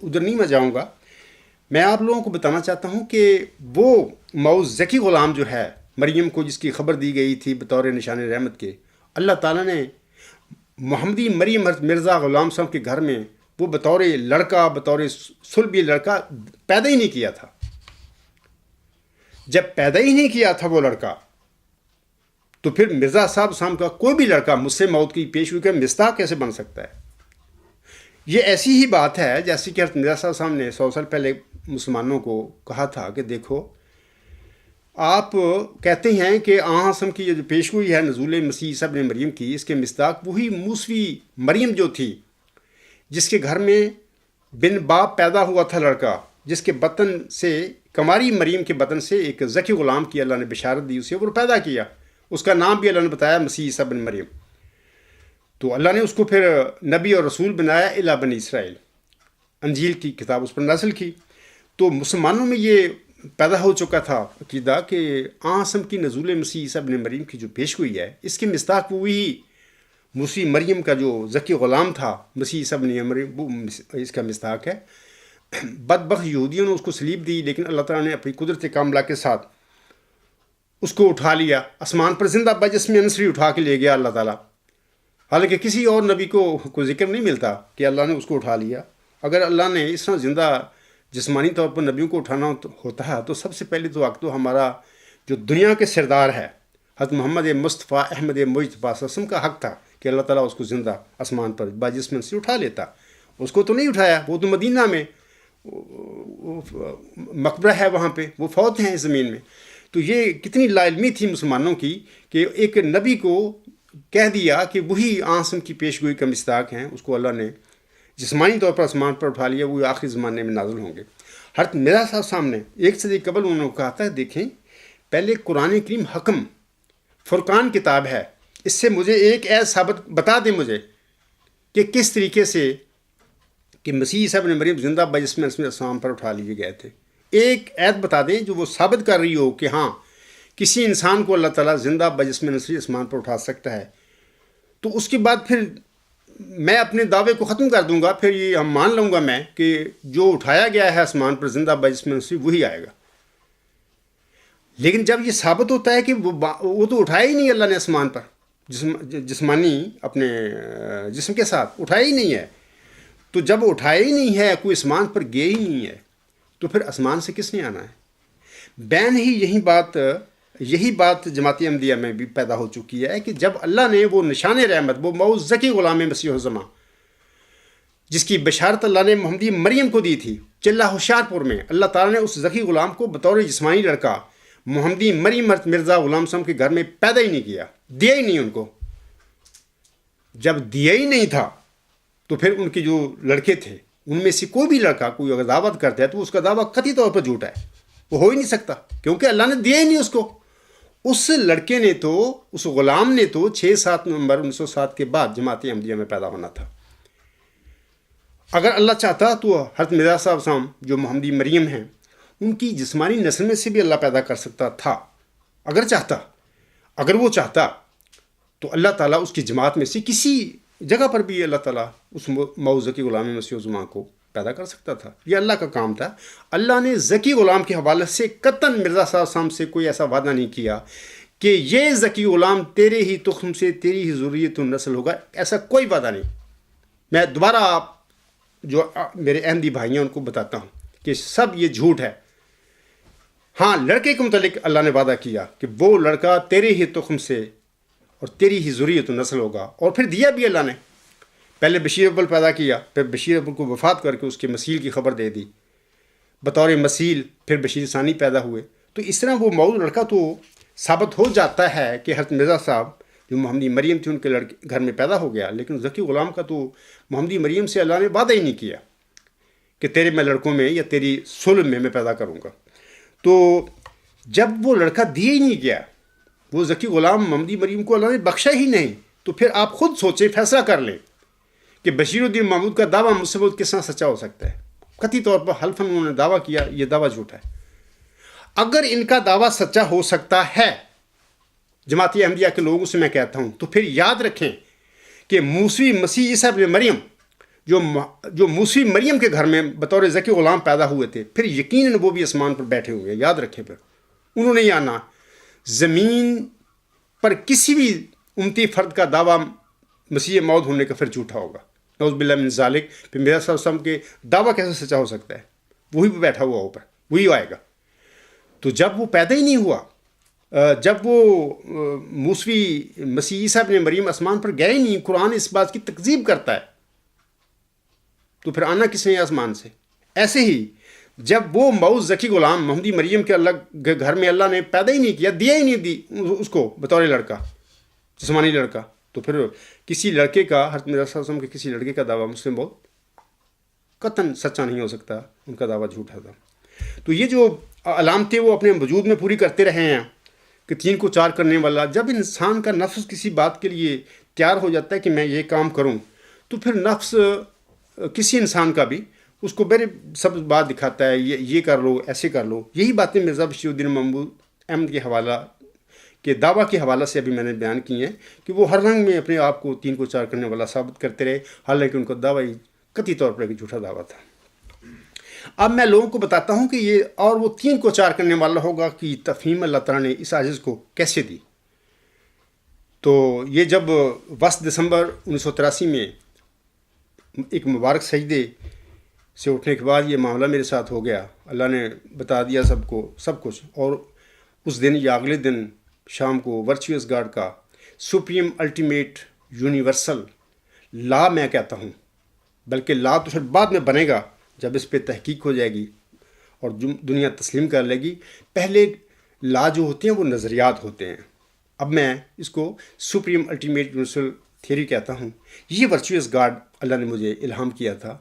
ادھر نہیں میں جاؤں گا، میں آپ لوگوں کو بتانا چاہتا ہوں کہ وہ موعود ذکی غلام جو ہے، مریم کو جس کی خبر دی گئی تھی بطور نشان رحمت کے، اللہ تعالیٰ نے محمدی مریم مرزا غلام صاحب کے گھر میں وہ بطور لڑکا، بطور صلبی لڑکا پیدا ہی نہیں کیا تھا. جب پیدا ہی نہیں کیا تھا وہ لڑکا، تو پھر مرزا صاحب کا کوئی بھی لڑکا مجھ سے موت کی پیشگوئی کا مصداق کیسے بن سکتا ہے؟ یہ ایسی ہی بات ہے جیسے کہ حضرت مرزا صاحب نے 100 سال پہلے مسلمانوں کو کہا تھا کہ دیکھو، آپ کہتے ہیں کہ آن کی جو پیشگوئی ہے نزول مسیح عیسیٰ ابن مریم کی، اس کے مصداق وہی موسوی مریم جو تھی، جس کے گھر میں بن باپ پیدا ہوا تھا لڑکا، جس کے بطن سے کماری مریم کے بطن سے ایک ذکی غلام کی اللہ نے بشارت دی، اسے وہ پیدا کیا. اس کا نام بھی اللہ نے بتایا مسیح عیسیٰ ابن مریم. تو اللہ نے اس کو پھر نبی اور رسول بنایا الی بنی اسرائیل، انجیل کی کتاب اس پر نازل کی. تو مسلمانوں میں یہ پیدا ہو چکا تھا عقیدہ کہ آسم کی نزول مسیح عیسیٰ ابن مریم کی جو پیشگوئی ہے، اس کے مصداق وہی موسی مریم کا جو ذکی غلام تھا مسیح عیسیٰ ابن مریم، وہ اس کا مصداق ہے. بدبخت یہودیوں نے اس کو صلیب دی، لیکن اللہ تعالیٰ نے اپنی قدرت کاملہ کے ساتھ اس کو اٹھا لیا، آسمان پر زندہ بجسم انصری اٹھا کے لے گیا اللہ تعالیٰ. حالانکہ کسی اور نبی کو کوئی ذکر نہیں ملتا کہ اللہ نے اس کو اٹھا لیا. اگر اللہ نے اس طرح زندہ جسمانی طور پر نبیوں کو اٹھانا ہوتا ہے تو سب سے پہلے تو وقت تو ہمارا جو دنیا کے سردار ہے حضرت محمد مصطفیٰ احمد مجتبیٰ صلی اللہ علیہ وسلم کا حق تھا کہ اللہ تعالیٰ اس کو زندہ آسمان پر بجسم انصری اٹھا لیتا. اس کو تو نہیں اٹھایا، وہ تو مدینہ میں مقبرہ ہے، وہاں پہ وہ فوت ہیں اس زمین میں. تو یہ کتنی لا علمی تھی مسلمانوں کی کہ ایک نبی کو کہہ دیا کہ وہی آسم کی پیشگوئی کا مصداق ہیں، اس کو اللہ نے جسمانی طور پر آسمان پر اٹھا لیا، وہ آخری زمانے میں نازل ہوں گے. حضرت مرزا صاحب سامنے ایک صدی قبل انہوں نے کہا تھا، دیکھیں پہلے قرآن کریم حکم فرقان کتاب ہے، اس سے مجھے ایک ایسا ثابت بتا دیں مجھے کہ کس طریقے سے کہ مسیح عیسیٰ ابن مریم زندہ بجسم انصری آسمان پر اٹھا لیے گئے تھے. ایک ایت بتا دیں جو وہ ثابت کر رہی ہو کہ ہاں کسی انسان کو اللہ تعالیٰ زندہ بجسم انصری آسمان پر اٹھا سکتا ہے. تو اس کے بعد پھر میں اپنے دعوے کو ختم کر دوں گا، پھر یہ ہم مان لوں گا میں کہ جو اٹھایا گیا ہے آسمان پر زندہ بجسم انصری وہی آئے گا. لیکن جب یہ ثابت ہوتا ہے کہ وہ تو اٹھایا ہی نہیں اللہ نے آسمان پر، جسمانی اپنے جسم کے ساتھ اٹھایا ہی نہیں ہے، تو جب اٹھایا ہی نہیں ہے، کوئی آسمان پر گیا ہی نہیں ہے، تو پھر آسمان سے کس نے آنا ہے؟ بین ہی یہی بات جماعت احمدیہ میں بھی پیدا ہو چکی ہے کہ جب اللہ نے وہ نشان رحمت، وہ موعود ذکی غلام مسیح الزماں جس کی بشارت اللہ نے محمدی مریم کو دی تھی چلہ ہوشیار پور میں، اللہ تعالیٰ نے اس ذکی غلام کو بطور جسمانی لڑکا محمدی مریم مرزا غلام صاحب کے گھر میں پیدا ہی نہیں کیا، دیا ہی نہیں ان کو. جب دیا ہی نہیں تھا تو پھر ان کے جو لڑکے تھے ان میں سے کوئی بھی لڑکا کوئی اگر دعوت کرتا ہے تو اس کا دعویٰ قطعی طور پر جھوٹا ہے، وہ ہو ہی نہیں سکتا، کیونکہ اللہ نے دیا ہی نہیں اس کو. اس لڑکے نے تو، اس غلام نے تو 6-7 نومبر 1907 کے بعد جماعت احمدیہ میں پیدا ہونا تھا. اگر اللہ چاہتا تو حضرت مرزا صاحب جو محمدی مریم ہیں ان کی جسمانی نسل میں سے بھی اللہ پیدا کر سکتا تھا، اگر وہ چاہتا تو اللہ تعالیٰ اس کی جماعت میں سے کسی جگہ پر بھی اللہ تعالیٰ اس موعود ذکی غلام مسیح الزماں کو پیدا کر سکتا تھا. یہ اللہ کا کام تھا. اللہ نے ذکی غلام کے حوالے سے قطعاً مرزا صاحب سے کوئی ایسا وعدہ نہیں کیا کہ یہ ذکی غلام تیرے ہی تخم سے، تیری ہی ذریت نسل ہوگا، ایسا کوئی وعدہ نہیں. میں دوبارہ آپ جو میرے احمدی بھائی ہیں ان کو بتاتا ہوں کہ سب یہ جھوٹ ہے. ہاں لڑکے کے متعلق اللہ نے وعدہ کیا کہ وہ لڑکا تیرے ہی تخم سے اور تیری ہی ذریت نسل ہوگا، اور پھر دیا بھی اللہ نے. پہلے بشیر اول پیدا کیا، پھر بشیر اول کو وفات کر کے اس کے مسیل کی خبر دے دی بطور مسیل، پھر بشیر ثانی پیدا ہوئے. تو اس طرح وہ موعود لڑکا تو ثابت ہو جاتا ہے کہ حضرت مرزا صاحب جو محمدی مریم تھی ان کے لڑکے گھر میں پیدا ہو گیا. لیکن ذکی غلام کا تو محمدی مریم سے اللہ نے وعدہ ہی نہیں کیا کہ تیرے میں لڑکوں میں یا تیری صلب میں پیدا کروں گا. تو جب وہ لڑکا دیا ہی نہیں گیا، وہ ذکی غلام محمدی مریم کو اللہ نے بخشا ہی نہیں، تو پھر آپ خود سوچیں، فیصلہ کر لیں کہ بشیر الدین محمود کا دعویٰ مجھ سے کس طرح سچا ہو سکتا ہے. قطعی طور پر حلفاً انہوں نے دعویٰ کیا، یہ دعویٰ جھوٹا ہے. اگر ان کا دعویٰ سچا ہو سکتا ہے، جماعت احمدیہ کے لوگوں سے میں کہتا ہوں، تو پھر یاد رکھیں کہ موسوی مسیح عیسیٰ ابن مریم جو موسوی مریم کے گھر میں بطور ذکی غلام پیدا ہوئے تھے، پھر یقیناً وہ بھی آسمان پر بیٹھے ہوئے ہیں. یاد رکھیں، پھر انہوں نے آنا زمین پر کسی بھی امتی فرد کا دعویٰ مسیح موعود ہونے کا پھر جھوٹا ہوگا، نعوذ باللہ من ذالک۔ پھر میرا صلی اللہ علیہ وسلم کے دعویٰ کیسے سچا ہو سکتا ہے؟ وہی پہ بیٹھا ہوا اوپر، وہی آئے گا۔ تو جب وہ پیدا ہی نہیں ہوا، جب وہ موسوی مسیح عیسیٰ ابن مریم آسمان پر گئے ہی نہیں، قرآن اس بات کی تکذیب کرتا ہے، تو پھر آنا کس نے آسمان سے؟ ایسے ہی جب وہ موعود ذکی غلام محمدی مریم کے اللہ گھر میں اللہ نے پیدا ہی نہیں کیا، دیا ہی نہیں دی اس کو بطور لڑکا، جسمانی لڑکا، تو پھر کسی لڑکے کا، حضرت مرزا صلی اللہ علیہ وسلم کے کسی لڑکے کا دعویٰ مسلم بہت قطعاً سچا نہیں ہو سکتا، ان کا دعویٰ جھوٹا تھا۔ تو یہ جو علامتیں وہ اپنے وجود میں پوری کرتے رہے ہیں کہ 3 کو 4 کرنے والا، جب انسان کا نفس کسی بات کے لیے تیار ہو جاتا ہے کہ میں یہ کام کروں، تو پھر نفس کسی انسان کا بھی اس کو بڑے سب بات دکھاتا ہے، یہ کر لو، ایسے کر لو۔ یہی باتیں مرزا بشیر الدین محمود احمد کے حوالہ کے دعویٰ کے حوالہ سے ابھی میں نے بیان کی ہیں کہ وہ ہر رنگ میں اپنے آپ کو 3 کو 4 کرنے والا ثابت کرتے رہے، حالانکہ ان کا دعویٰ قطعی طور پر ایک جھوٹا دعویٰ تھا۔ اب میں لوگوں کو بتاتا ہوں کہ یہ اور وہ 3 کو 4 کرنے والا ہوگا کہ تفہیم اللہ تعالیٰ نے اس عاجز کو کیسے دی۔ تو یہ جب 10 دسمبر 1983 میں ایک مبارک سجدے سے اٹھنے کے بعد یہ معاملہ میرے ساتھ ہو گیا، اللہ نے بتا دیا سب کو سب کچھ، اور اس دن یا اگلے دن شام کو ورچوئس گاڈ کا سپریم الٹیمیٹ یونیورسل لا میں کہتا ہوں، بلکہ لا تو پھر بعد میں بنے گا جب اس پہ تحقیق ہو جائے گی اور دنیا تسلیم کر لے گی۔ پہلے لا جو ہوتے ہیں وہ نظریات ہوتے ہیں، اب میں اس کو سپریم الٹیمیٹ یونیورسل تھیوری کہتا ہوں۔ یہ ورچوئس گاڈ اللہ نے مجھے الہام کیا تھا۔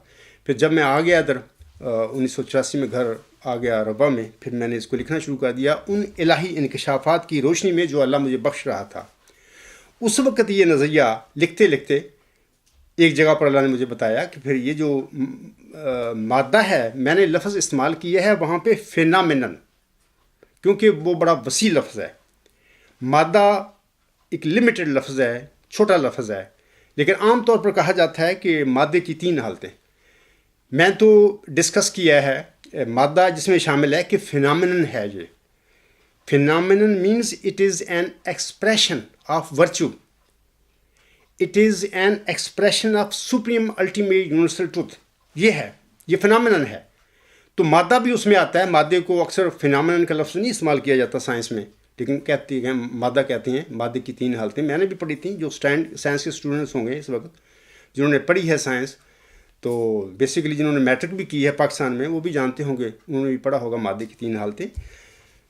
پھر جب میں آ گیا ادھر 1984 میں گھر آ گیا ربا میں، پھر میں نے اس کو لکھنا شروع کر دیا ان الہی انکشافات کی روشنی میں جو اللہ مجھے بخش رہا تھا۔ اس وقت یہ نظریہ لکھتے لکھتے ایک جگہ پر اللہ نے مجھے بتایا کہ پھر یہ جو مادہ ہے، میں نے لفظ استعمال کیا ہے وہاں پہ فینامینن، کیونکہ وہ بڑا وسیع لفظ ہے۔ مادہ ایک لمیٹڈ لفظ ہے، چھوٹا لفظ ہے، لیکن عام طور پر کہا جاتا ہے کہ مادے کی 3 حالتیں۔ میں تو ڈسکس کیا ہے مادہ جس میں شامل ہے کہ فینامینن ہے۔ یہ phenomenon means it is an expression of virtue, it is an expression of supreme ultimate universal truth. یہ ہے، یہ فینامینن ہے۔ تو مادہ بھی اس میں آتا ہے۔ مادے کو اکثر فینامینن کا لفظ نہیں استعمال کیا جاتا سائنس میں، لیکن کہتے ہیں مادہ کہتے ہیں۔ مادے کی 3 حالتیں میں نے بھی پڑھی تھیں، جو سائنس کے اسٹوڈنٹس ہوں گے اس وقت جنہوں نے پڑھی ہے سائنس، تو بیسیکلی جنہوں نے میٹرک بھی کی ہے پاکستان میں وہ بھی جانتے ہوں گے، انہوں نے بھی پڑھا ہوگا مادے کی 3 حالتیں۔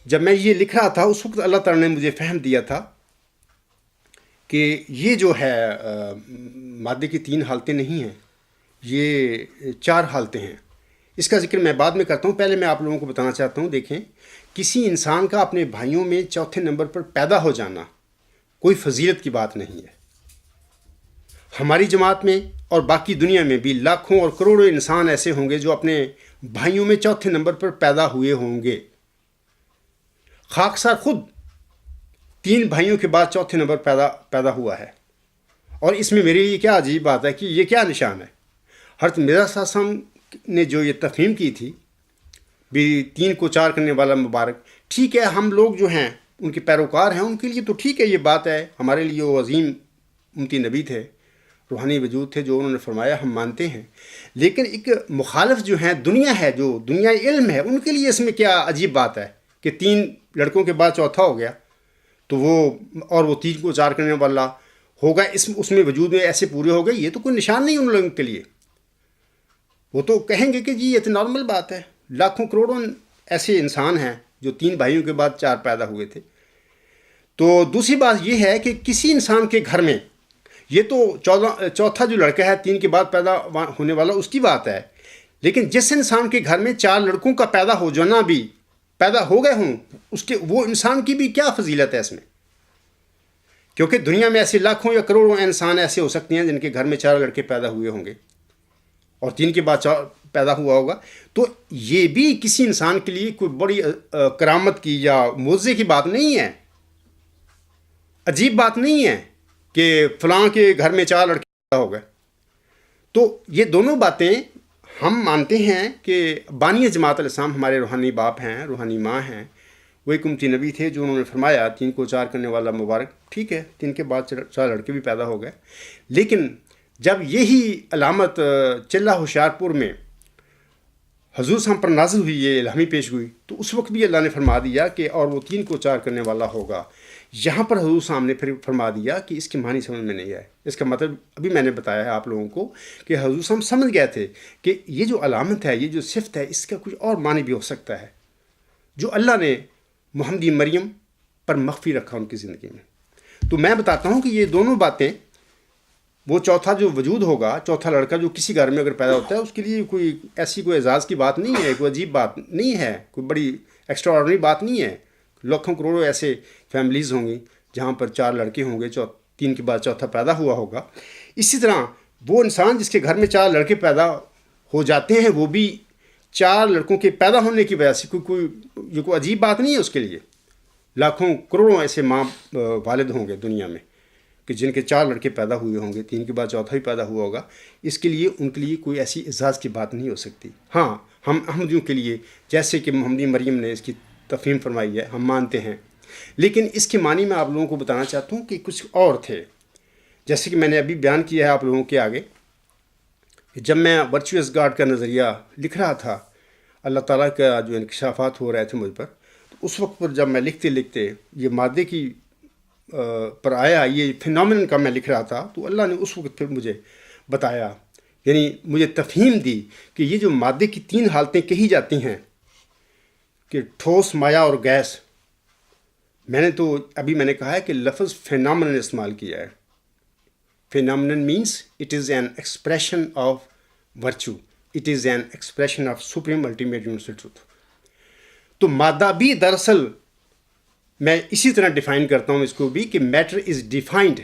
جب میں یہ لکھ رہا تھا اس وقت اللہ تعالیٰ نے مجھے فہم دیا تھا کہ یہ جو ہے مادے کی 3 حالتیں نہیں ہیں، یہ 4 حالتیں ہیں۔ اس کا ذکر میں بعد میں کرتا ہوں، پہلے میں آپ لوگوں کو بتانا چاہتا ہوں۔ دیکھیں، کسی انسان کا اپنے بھائیوں میں چوتھے نمبر پر پیدا ہو جانا کوئی فضیلت کی بات نہیں ہے۔ ہماری جماعت میں اور باقی دنیا میں بھی لاکھوں اور کروڑوں انسان ایسے ہوں گے جو اپنے بھائیوں میں چوتھے نمبر پر پیدا ہوئے ہوں گے۔ خاکسار خود 3 بھائیوں کے بعد چوتھے نمبر پیدا ہوا ہے، اور اس میں میرے لیے کیا عجیب بات ہے کہ یہ کیا نشان ہے۔ حضرت مرزا صلی اللہ علیہ وسلم نے جو یہ تفہیم کی تھی بھی 3 کو 4 کرنے والا مبارک، ٹھیک ہے، ہم لوگ جو ہیں ان کے پیروکار ہیں، ان کے لیے تو ٹھیک ہے یہ بات ہے۔ ہمارے لیے وہ عظیم امتی نبی تھے، روحانی وجود تھے، جو انہوں نے فرمایا ہم مانتے ہیں۔ لیکن ایک مخالف جو ہیں، دنیا ہے، جو دنیا علم ہے، ان کے لیے اس میں کیا عجیب بات ہے کہ 3 لڑکوں کے بعد چوتھا ہو گیا تو وہ 3 کو 4 کرنے والا ہوگا، اس میں وجود میں ایسے پورے ہو گئے۔ یہ تو کوئی نشان نہیں ان لوگوں کے لیے۔ وہ تو کہیں گے کہ جی یہ تو نارمل بات ہے، لاکھوں کروڑوں ایسے انسان ہیں جو 3 بھائیوں کے بعد 4 پیدا ہوئے تھے۔ تو دوسری بات یہ ہے کہ کسی انسان کے گھر میں، یہ تو چوتھا جو لڑکا ہے 3 کے بعد پیدا ہونے والا اس کی بات ہے، لیکن جس انسان کے گھر میں 4 لڑکوں کا پیدا ہو جانا بھی پیدا ہو گئے ہوں، وہ انسان کی بھی کیا فضیلت ہے اس میں؟ کیونکہ دنیا میں ایسے لاکھوں یا کروڑوں انسان ایسے ہو سکتے ہیں جن کے گھر میں 4 لڑکے پیدا ہوئے ہوں گے اور 3 کے بعد 4 پیدا ہوا ہوگا۔ تو یہ بھی کسی انسان کے لیے کوئی بڑی کرامت کی یا معجزے کی بات نہیں ہے، عجیب بات نہیں ہے کہ فلاں کے گھر میں 4 لڑکے پیدا ہو گئے۔ تو یہ دونوں باتیں ہم مانتے ہیں کہ بانی جماعت الاسلام ہمارے روحانی باپ ہیں، روحانی ماں ہیں، وہ ایک امتی نبی تھے جو انہوں نے فرمایا 3 کو 4 کرنے والا مبارک، ٹھیک ہے 3 کے بعد 4 لڑکے بھی پیدا ہو گئے، لیکن جب یہی علامت چلہ ہوشیارپور میں حضور صاحب پر نازل ہوئی، یہ الہامی پیش گوئی، تو اس وقت بھی اللہ نے فرما دیا کہ اور وہ 3 کو 4 کرنے والا ہوگا۔ یہاں پر حضور صاحب نے پھر فرما دیا کہ اس کے معنی سمجھ میں نہیں آئے۔ اس کا مطلب ابھی میں نے بتایا ہے آپ لوگوں کو کہ حضور صاحب سمجھ گئے تھے کہ یہ جو علامت ہے، یہ جو صفت ہے، اس کا کچھ اور معنی بھی ہو سکتا ہے جو اللہ نے محمدی مریم پر مخفی رکھا ان کی زندگی میں۔ تو میں بتاتا ہوں کہ یہ دونوں باتیں، وہ چوتھا جو وجود ہوگا، چوتھا لڑکا جو کسی گھر میں اگر پیدا ہوتا ہے، اس کے لیے کوئی ایسی کوئی اعزاز کی بات نہیں ہے، کوئی عجیب بات نہیں ہے، کوئی بڑی ایکسٹرا آرڈنری بات نہیں ہے۔ لاکھوں کروڑوں ایسے فیملیز ہوں گی جہاں پر 4 لڑکے ہوں گے، 3 کے بعد چوتھا پیدا ہوا ہوگا۔ اسی طرح وہ انسان جس کے گھر میں 4 لڑکے پیدا ہو جاتے ہیں، وہ بھی 4 لڑکوں کے پیدا ہونے کی وجہ سے یہ کوئی عجیب بات نہیں ہے اس کے لیے۔ لاکھوں کروڑوں ایسے ماں والد ہوں گے دنیا میں کہ جن کے 4 لڑکے پیدا ہوئے ہوں گے، 3 کے بعد چوتھا ہی پیدا ہوا ہوگا۔ اس کے لیے ان کے لیے کوئی ایسی اعزاز کی بات نہیں ہو سکتی۔ ہاں، ہم احمدیوں کے لیے جیسے کہ محمدی مریم نے اس کی تفہیم فرمائی ہے، ہم مانتے ہیں، لیکن اس کے معنی میں آپ لوگوں کو بتانا چاہتا ہوں کہ کچھ اور تھے۔ جیسے کہ میں نے ابھی بیان کیا ہے آپ لوگوں کے آگے، جب میں ورچوئس گاڈ کا نظریہ لکھ رہا تھا، اللہ تعالیٰ کا جو انکشافات ہو رہے تھے مجھ پر، تو اس وقت پر جب میں لکھتے یہ مادے کی پر آیا، یہ فینومینن کا میں لکھ رہا تھا، تو اللہ نے اس وقت پھر مجھے بتایا، یعنی مجھے تفہیم دی کہ یہ جو مادے کی 3 حالتیں کہی جاتی ہیں کہ ٹھوس، مایع اور گیس، میں نے کہا ہے کہ لفظ فینومینن استعمال کیا ہے۔ Phenomenon means it is an expression of virtue, it is an expression of supreme ultimate universal truth. تو مادہ بھی دراصل میں اسی طرح ڈیفائن کرتا ہوں اس کو بھی کہ matter is defined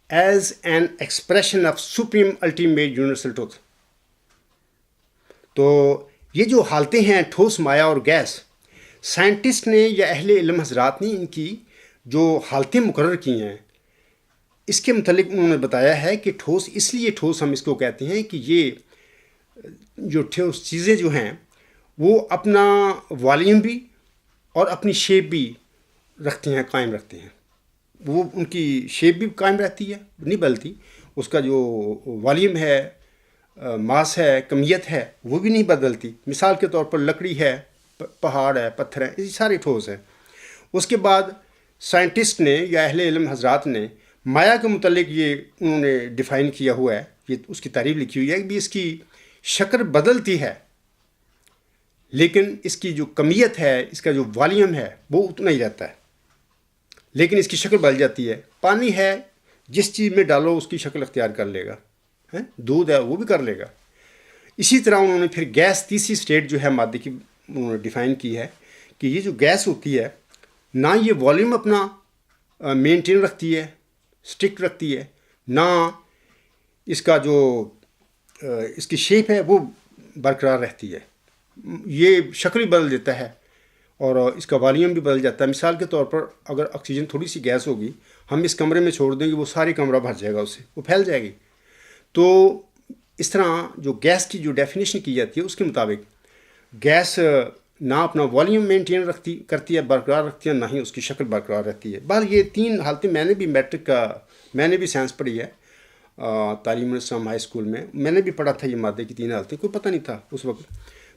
as an expression of supreme ultimate universal truth. تو یہ جو حالتیں ہیں ٹھوس، مایع اور گیس، سائنٹسٹ نے یا اہل علم حضرات نے ان کی جو حالتیں مقرر کی ہیں، اس کے متعلق انہوں نے بتایا ہے کہ ٹھوس اس لیے ٹھوس ہم اس کو کہتے ہیں کہ یہ جو ٹھوس چیزیں جو ہیں وہ اپنا والیوم بھی اور اپنی شیپ بھی رکھتے ہیں، قائم رکھتے ہیں۔ وہ ان کی شیپ بھی قائم رہتی ہے، نہیں بدلتی، اس کا جو والیوم ہے، ماس ہے، کمیت ہے، وہ بھی نہیں بدلتی۔ مثال کے طور پر لکڑی ہے، پہاڑ ہے، پتھر ہیں، یہ سارے ٹھوس ہیں۔ اس کے بعد سائنٹسٹ نے یا اہل علم حضرات نے مایا کے متعلق یہ انہوں نے ڈیفائن کیا ہوا ہے، یہ اس کی تعریف لکھی ہوئی ہے کہ اس کی شکل بدلتی ہے، لیکن اس کی جو کمیت ہے، اس کا جو والیوم ہے، وہ اتنا ہی رہتا ہے، لیکن اس کی شکل بدل جاتی ہے۔ پانی ہے، جس چیز میں ڈالو اس کی شکل اختیار کر لے گا، دودھ ہے وہ بھی کر لے گا۔ اسی طرح انہوں نے پھر گیس، تیسری سٹیٹ جو ہے مادے کی، انہوں نے ڈیفائن کی ہے کہ یہ جو گیس ہوتی ہے، نہ یہ والیوم اپنا مینٹین رکھتی ہے، سٹک رکھتی ہے، نہ اس کا جو اس کی شیپ ہے وہ برقرار رہتی ہے، یہ شکل بھی بدل دیتا ہے اور اس کا والیوم بھی بدل جاتا ہے۔ مثال کے طور پر اگر آکسیجن تھوڑی سی گیس ہوگی، ہم اس کمرے میں چھوڑ دیں گے، وہ ساری کمرہ بھر جائے گا، اس سے وہ پھیل جائے گی۔ تو اس طرح جو گیس کی جو ڈیفینیشن کی جاتی ہے، اس کے مطابق گیس نہ اپنا والیوم مینٹین کرتی ہے، برقرار رکھتی ہے، نہ ہی اس کی شکل برقرار رہتی ہے۔ بہر یہ 3 حالتیں میں نے بھی میں نے بھی سائنس پڑھی ہے، تعلیم الاسلام ہائی اسکول میں نے بھی پڑھا تھا یہ مادے کی 3 حالتیں، کوئی پتہ نہیں تھا اس وقت۔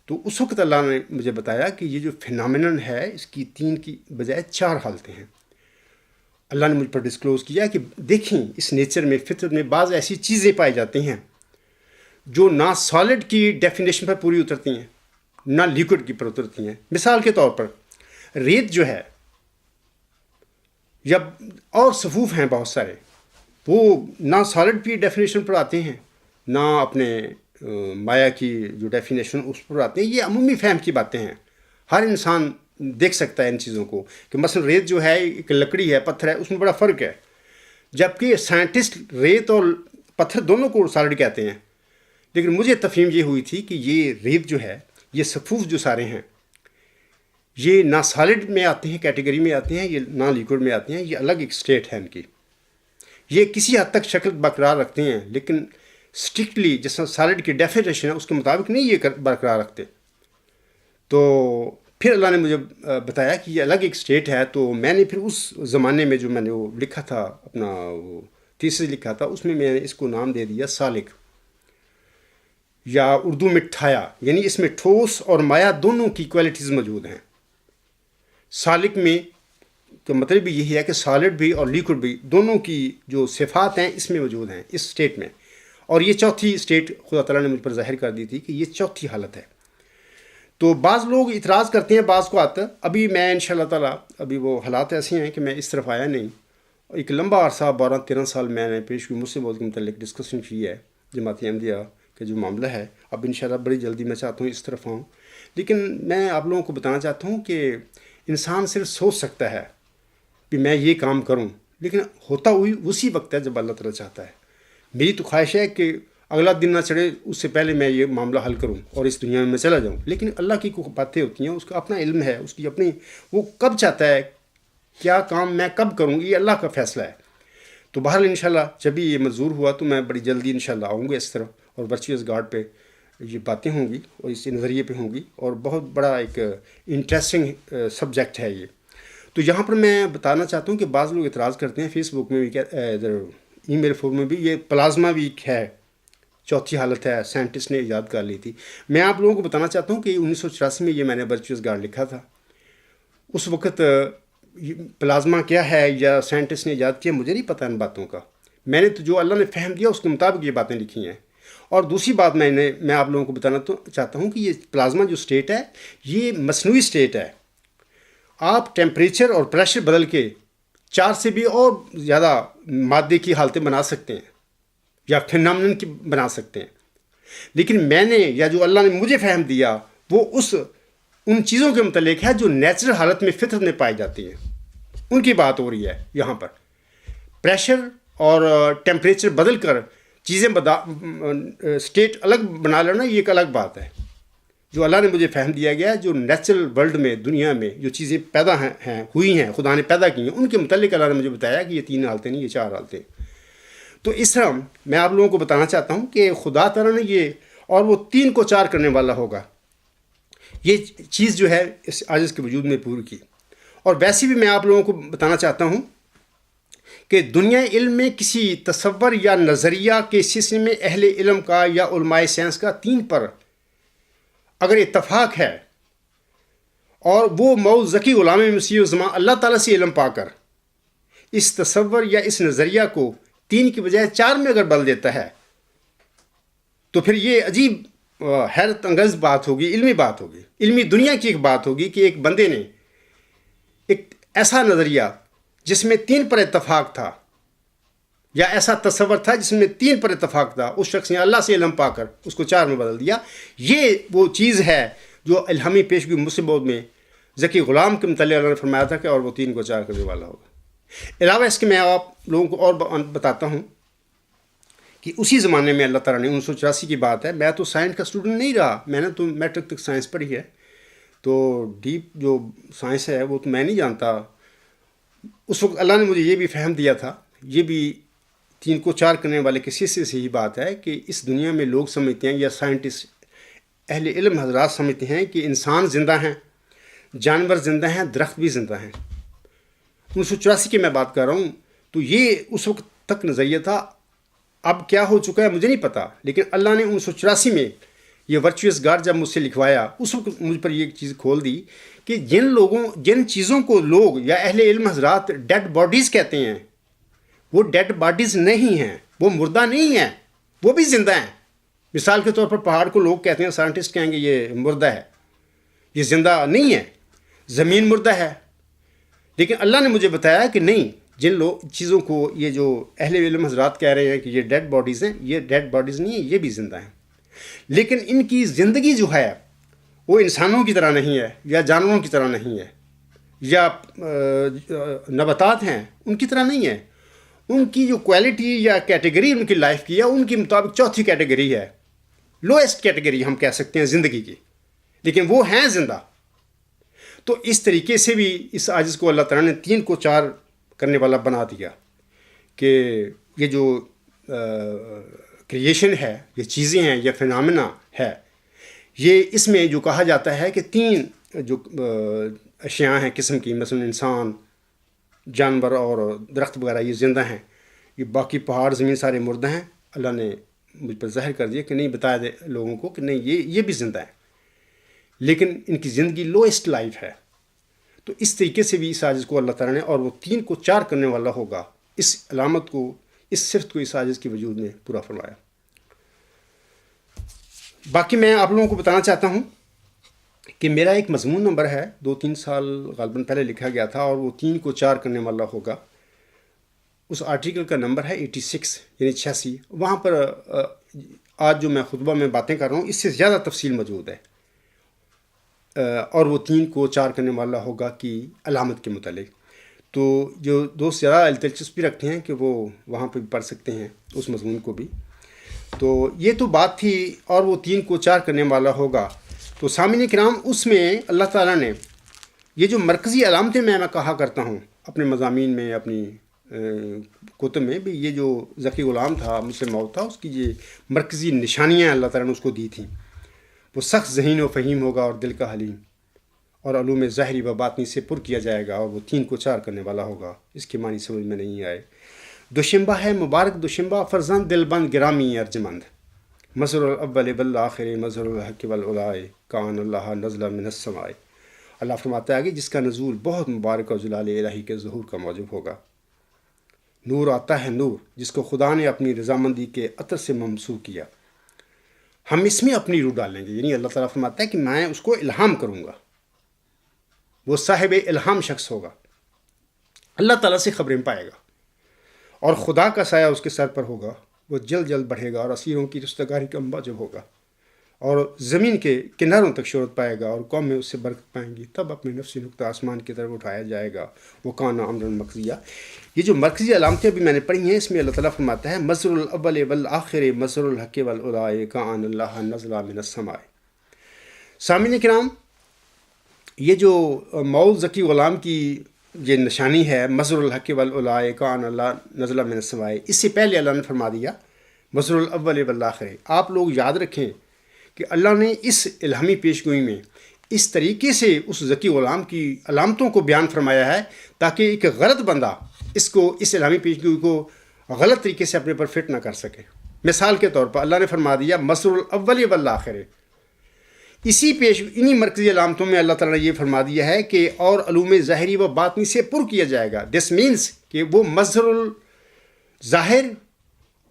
تو اس وقت اللہ نے مجھے بتایا کہ یہ جو فینومینن ہے، اس کی 3 کی بجائے 4 حالتیں ہیں۔ اللہ نے مجھ پر ڈسکلوز کیا کہ دیکھیں اس نیچر میں، فطرت میں بعض ایسی چیزیں پائی جاتی ہیں جو نہ سالڈ کی ڈیفینیشن پر پوری اترتی ہیں، نہ لیکوڈ کی پر اترتی ہیں۔ مثال کے طور پر ریت جو ہے، جب اور صفوف ہیں بہت سارے، وہ نہ سالڈ کی ڈیفینیشن پر آتے ہیں، نہ اپنے مایا کی جو ڈیفینیشن اس پر آتے ہیں۔ یہ عمومی فہم کی باتیں ہیں، ہر انسان دیکھ سکتا ہے ان چیزوں کو کہ مثلا ریت جو ہے ایک لکڑی ہے، پتھر ہے، اس میں بڑا فرق ہے، جبکہ سائنٹسٹ ریت اور پتھر دونوں کو سالڈ کہتے ہیں۔ لیکن مجھے تفہیم یہ ہوئی تھی کہ یہ ریت جو ہے، یہ صفوف جو سارے ہیں، یہ نہ سالڈ میں آتے ہیں، کیٹیگری میں آتے ہیں، یہ نہ لیکوڈ میں آتے ہیں، یہ الگ ایک سٹیٹ ہے ان کی۔ یہ کسی حد تک شکل برقرار رکھتے ہیں، لیکن اسٹرکٹلی جیسا سالڈ کی ڈیفینیشن ہے اس کے مطابق نہیں یہ برقرار رکھتے۔ تو پھر اللہ نے مجھے بتایا کہ یہ الگ ایک اسٹیٹ ہے، تو میں نے پھر اس زمانے میں جو میں نے وہ لکھا تھا، اپنا وہ تیسری لکھا تھا، اس میں نے اس کو نام دے دیا سالک، یا اردو میں ٹھایا، یعنی اس میں ٹھوس اور مایا دونوں کی کوالٹیز موجود ہیں۔ سالک میں تو مطلب بھی یہی ہے کہ سالڈ بھی اور لیکوڈ بھی دونوں کی جو صفات ہیں اس میں موجود ہیں اس اسٹیٹ میں، اور یہ چوتھی اسٹیٹ خدا تعالیٰ نے مجھ پر ظاہر کر دی تھی کہ یہ چوتھی حالت ہے۔ تو بعض لوگ اعتراض کرتے ہیں، بعض کو آتا، ابھی میں انشاءاللہ تعالیٰ ابھی وہ حالات ایسے ہیں کہ میں اس طرف آیا نہیں، ایک لمبا عرصہ 12-13 سال میں نے پیشگی مسلم موضوع کے متعلق ڈسکشن کی ہے، جماعت احمدیہ کا جو معاملہ ہے، اب انشاءاللہ بڑی جلدی میں چاہتا ہوں اس طرف آؤں، لیکن میں آپ لوگوں کو بتانا چاہتا ہوں کہ انسان صرف سوچ سکتا ہے کہ میں یہ کام کروں، لیکن ہوتا ہوئی اسی وقت ہے جب اللہ تعالیٰ چاہتا ہے۔ میری تو خواہش ہے کہ اگلا دن نہ چڑھے اس سے پہلے میں یہ معاملہ حل کروں اور اس دنیا میں چلا جاؤں، لیکن اللہ کی کوئی باتیں ہوتی ہیں، اس کا اپنا علم ہے، اس کی اپنی، وہ کب چاہتا ہے کیا کام میں کب کروں، یہ اللہ کا فیصلہ ہے۔ تو بہرحال انشاءاللہ جب بھی یہ منظور ہوا تو میں بڑی جلدی انشاءاللہ آؤں گا اس طرف، اور ورچوئس گاڈ پہ یہ باتیں ہوں گی اور اس نظریے پہ ہوں گی، اور بہت بڑا ایک انٹرسٹنگ سبجیکٹ ہے یہ۔ تو یہاں پر میں بتانا چاہتا ہوں کہ بعض لوگ اعتراض کرتے ہیں فیس بک میں بھی، ادھر ای میل فورم میں بھی، یہ پلازما ویک ہے، چوتھی حالت ہے، سائنٹسٹ نے ایجاد کر لی تھی۔ میں آپ لوگوں کو بتانا چاہتا ہوں کہ 1984 میں یہ میں نے ورچوئس گاڈ لکھا تھا، اس وقت پلازما کیا ہے یا سائنٹسٹ نے ایجاد کیا مجھے نہیں پتہ ان باتوں کا، میں نے تو جو اللہ نے فہم دیا اس کے مطابق یہ باتیں لکھی ہیں۔ اور دوسری بات میں آپ لوگوں کو بتانا چاہتا ہوں کہ یہ پلازما جو اسٹیٹ ہے یہ مصنوعی اسٹیٹ ہے، آپ ٹیمپریچر اور پریشر بدل کے 4 سے بھی اور زیادہ مادے کی حالتیں بنا سکتے ہیں یا فینامنن کی بنا سکتے ہیں، لیکن میں نے یا جو اللہ نے مجھے فہم دیا وہ ان چیزوں کے متعلق ہے جو نیچرل حالت میں فطرت میں پائی جاتی ہیں، ان کی بات ہو رہی ہے یہاں پر۔ پریشر اور ٹیمپریچر بدل کر چیزیں اسٹیٹ الگ بنا لینا یہ ایک الگ بات ہے، جو اللہ نے مجھے فہم دیا گیا، جو نیچرل ورلڈ میں، دنیا میں جو چیزیں پیدا ہوئی ہیں، خدا نے پیدا کی ہیں، ان کے متعلق اللہ نے مجھے بتایا کہ یہ 3 حالتیں نہیں، یہ 4 حالتیں۔ تو اس طرح میں آپ لوگوں کو بتانا چاہتا ہوں کہ خدا تعالیٰ نے یہ، اور وہ 3 کو 4 کرنے والا ہوگا، یہ چیز جو ہے اس عاجز کے وجود میں پوری کی۔ اور ویسے بھی میں آپ لوگوں کو بتانا چاہتا ہوں کہ دنیا علم میں کسی تصور یا نظریہ کے سلسلے میں اہل علم کا یا علماء سائنس کا 3 پر اگر اتفاق ہے، اور وہ موعود ذکی غلام مسیح الزمان اللہ تعالیٰ سے علم پا کر اس تصور یا اس نظریہ کو 3 کی بجائے 4 میں اگر بدل دیتا ہے، تو پھر یہ عجیب حیرت انگیز بات ہوگی، علمی بات ہوگی، علمی دنیا کی ایک بات ہوگی کہ ایک بندے نے ایک ایسا نظریہ جس میں 3 پر اتفاق تھا، یا ایسا تصور تھا جس میں 3 پر اتفاق تھا، اس شخص نے اللہ سے علم پا کر اس کو 4 میں بدل دیا۔ یہ وہ چیز ہے جو الہامی پیشگی مسلم بود میں ذکی غلام کے متعلق اللہ نے فرمایا تھا کہ اور وہ 3 کو 4 کرنے والا ہوگا۔ علاوہ اس کے میں آپ لوگوں کو اور بتاتا ہوں کہ اسی زمانے میں اللہ تعالیٰ نے 1984 کی بات ہے، میں تو سائنس کا اسٹوڈنٹ نہیں رہا، میں نے تو میٹرک تک سائنس پڑھی ہے، تو ڈیپ جو سائنس ہے وہ تو میں نہیں جانتا۔ اس وقت اللہ نے مجھے یہ بھی فہم دیا تھا، یہ بھی 3 کو 4 کرنے والے کے سلسلے سے ہی بات ہے کہ اس دنیا میں لوگ سمجھتے ہیں، یا سائنٹسٹ اہل علم حضرات سمجھتے ہیں کہ انسان زندہ ہیں، جانور زندہ ہیں، درخت بھی زندہ ہیں۔ 1984 کی میں بات کر رہا ہوں، تو یہ اس وقت تک نظریہ تھا، اب کیا ہو چکا ہے مجھے نہیں پتا، لیکن اللہ نے 1984 میں یہ ورچوئس گاڈ جب مجھ سے لکھوایا، اس وقت مجھ پر یہ چیز کھول دی کہ جن چیزوں کو لوگ یا اہل علم حضرات ڈیڈ باڈیز کہتے ہیں، وہ ڈیڈ باڈیز نہیں ہیں، وہ مردہ نہیں ہیں، وہ بھی زندہ ہیں۔ مثال کے طور پر پہاڑ کو لوگ کہتے ہیں، سائنٹسٹ کہیں گے یہ مردہ ہے، یہ زندہ نہیں ہے، زمین مردہ ہے، لیکن اللہ نے مجھے بتایا کہ نہیں، جن چیزوں کو یہ جو اہل علم حضرات کہہ رہے ہیں کہ یہ ڈیڈ باڈیز ہیں، یہ ڈیڈ باڈیز نہیں ہیں، یہ بھی زندہ ہیں، لیکن ان کی زندگی جو ہے وہ انسانوں کی طرح نہیں ہے، یا جانوروں کی طرح نہیں ہے، یا نباتات ہیں ان کی طرح نہیں ہے۔ ان کی جو کوالٹی یا کیٹیگری ان کی لائف کی ہے، ان کے مطابق 4تھی کیٹیگری ہے، لوئسٹ کیٹیگری ہم کہہ سکتے ہیں زندگی کی، لیکن وہ ہیں زندہ۔ تو اس طریقے سے بھی اس عاجز کو اللہ تعالیٰ نے 3 کو 4 کرنے والا بنا دیا کہ یہ جو کریشن ہے، یہ چیزیں ہیں، یہ فینامنا ہے، یہ اس میں جو کہا جاتا ہے کہ 3 جو اشیاء ہیں قسم کی، مثلا انسان، جانور اور درخت وغیرہ یہ زندہ ہیں، یہ باقی پہاڑ زمین سارے مردہ ہیں، اللہ نے مجھ پر ظاہر کر دیا کہ نہیں، بتایا دے لوگوں کو کہ نہیں یہ بھی زندہ ہیں، لیکن ان کی زندگی لوئسٹ لائف ہے۔ تو اس طریقے سے بھی اس عاجز کو اللہ تعالیٰ نے، اور وہ 3 کو 4 کرنے والا ہوگا، اس علامت کو، اس صفت کو اس عاجز کے وجود میں پورا فرمایا۔ باقی میں آپ لوگوں کو بتانا چاہتا ہوں کہ میرا ایک مضمون نمبر ہے، 2-3 سال غالباً پہلے لکھا گیا تھا، اور وہ 3 کو 4 کرنے والا ہوگا۔ اس آرٹیکل کا نمبر ہے 86، یعنی 86۔ وہاں پر آج جو میں خطبہ میں باتیں کر رہا ہوں اس سے زیادہ تفصیل موجود ہے، اور وہ 3 کو 4 کرنے والا ہوگا کی علامت کے متعلق۔ تو جو دوست زیادہ دلچسپی رکھتے ہیں کہ وہ وہاں پہ بھی پڑھ سکتے ہیں اس مضمون کو بھی۔ تو یہ تو بات تھی، اور وہ 3 کو 4 کرنے والا ہوگا۔ تو سامعین کرام، اس میں اللہ تعالیٰ نے یہ جو مرکزی علامتیں میں کہا کرتا ہوں اپنے مضامین میں، اپنی کتب میں بھی، یہ جو ذکی غلام تھا، مسلم موعود تھا، اس کی یہ مرکزی نشانیاں اللہ تعالیٰ نے اس کو دی تھیں۔ وہ سخت ذہین و فہیم ہوگا اور دل کا حلیم، اور علوم ظاہری و باطنی سے پر کیا جائے گا، اور وہ 3 کو 4 کرنے والا ہوگا۔ اس کے معنی سمجھ میں نہیں آئے۔ دوشنبہ ہے مبارک دوشنبہ، فرزند دل بند گرامی ارجمند، مظہر الاول والآخر مظہر الحق والعلائے، کان اللہ نزل من السماء۔ اللہ فرماتا ہے کہ جس کا نزول بہت مبارک اور جلال الہی کے ظہور کا موجب ہوگا۔ نور آتا ہے نور، جس کو خدا نے اپنی رضامندی کے عطر سے ممسوح کیا۔ ہم اس میں اپنی روح ڈالیں گے، یعنی اللہ تعالیٰ فرماتا ہے کہ میں اس کو الہام کروں گا، وہ صاحب الہام شخص ہوگا، اللہ تعالیٰ سے خبریں پائے گا، اور خدا کا سایہ اس کے سر پر ہوگا، وہ جلد جلد بڑھے گا، اور اسیروں کی رستگاری کا موجب ہوگا، اور زمین کے کناروں تک شہرت پائے گا، اور قومیں اس سے برکت پائیں گی۔ تب اپنے نفسی نقطہ آسمان کی طرف اٹھایا جائے گا، وہ کان امرا مقضیہ۔ یہ جو مرکزی علامتیں بھی میں نے پڑھی ہیں، اس میں اللہ تعالیٰ فرماتا ہے مظہر الاول والآخر مظہر الحق والعلائے، کان اللہ نزل من السماء۔ سامعین کرام، یہ جو موعود ذکی غلام کی یہ نشانی ہے، مظہر الحق والعلائے، کان اللہ نزل من السماء، اس سے پہلے اللہ نے فرما دیا مظہر الاول والآخر۔ آپ لوگ یاد رکھیں کہ اللہ نے اس الہامی پیشگوئی میں اس طریقے سے اس ذکی غلام کی علامتوں کو بیان فرمایا ہے تاکہ ایک غلط بندہ اس الہامی پیشگوئی کو غلط طریقے سے اپنے پر فٹ نہ کر سکے۔ مثال کے طور پر اللہ نے فرما دیا مظہر الاول والآخر، انہی مرکزی علامتوں میں اللہ تعالیٰ نے یہ فرما دیا ہے کہ اور علوم ظاہری و باطنی سے پر کیا جائے گا۔ دس مینس کہ وہ مظہر الظاہر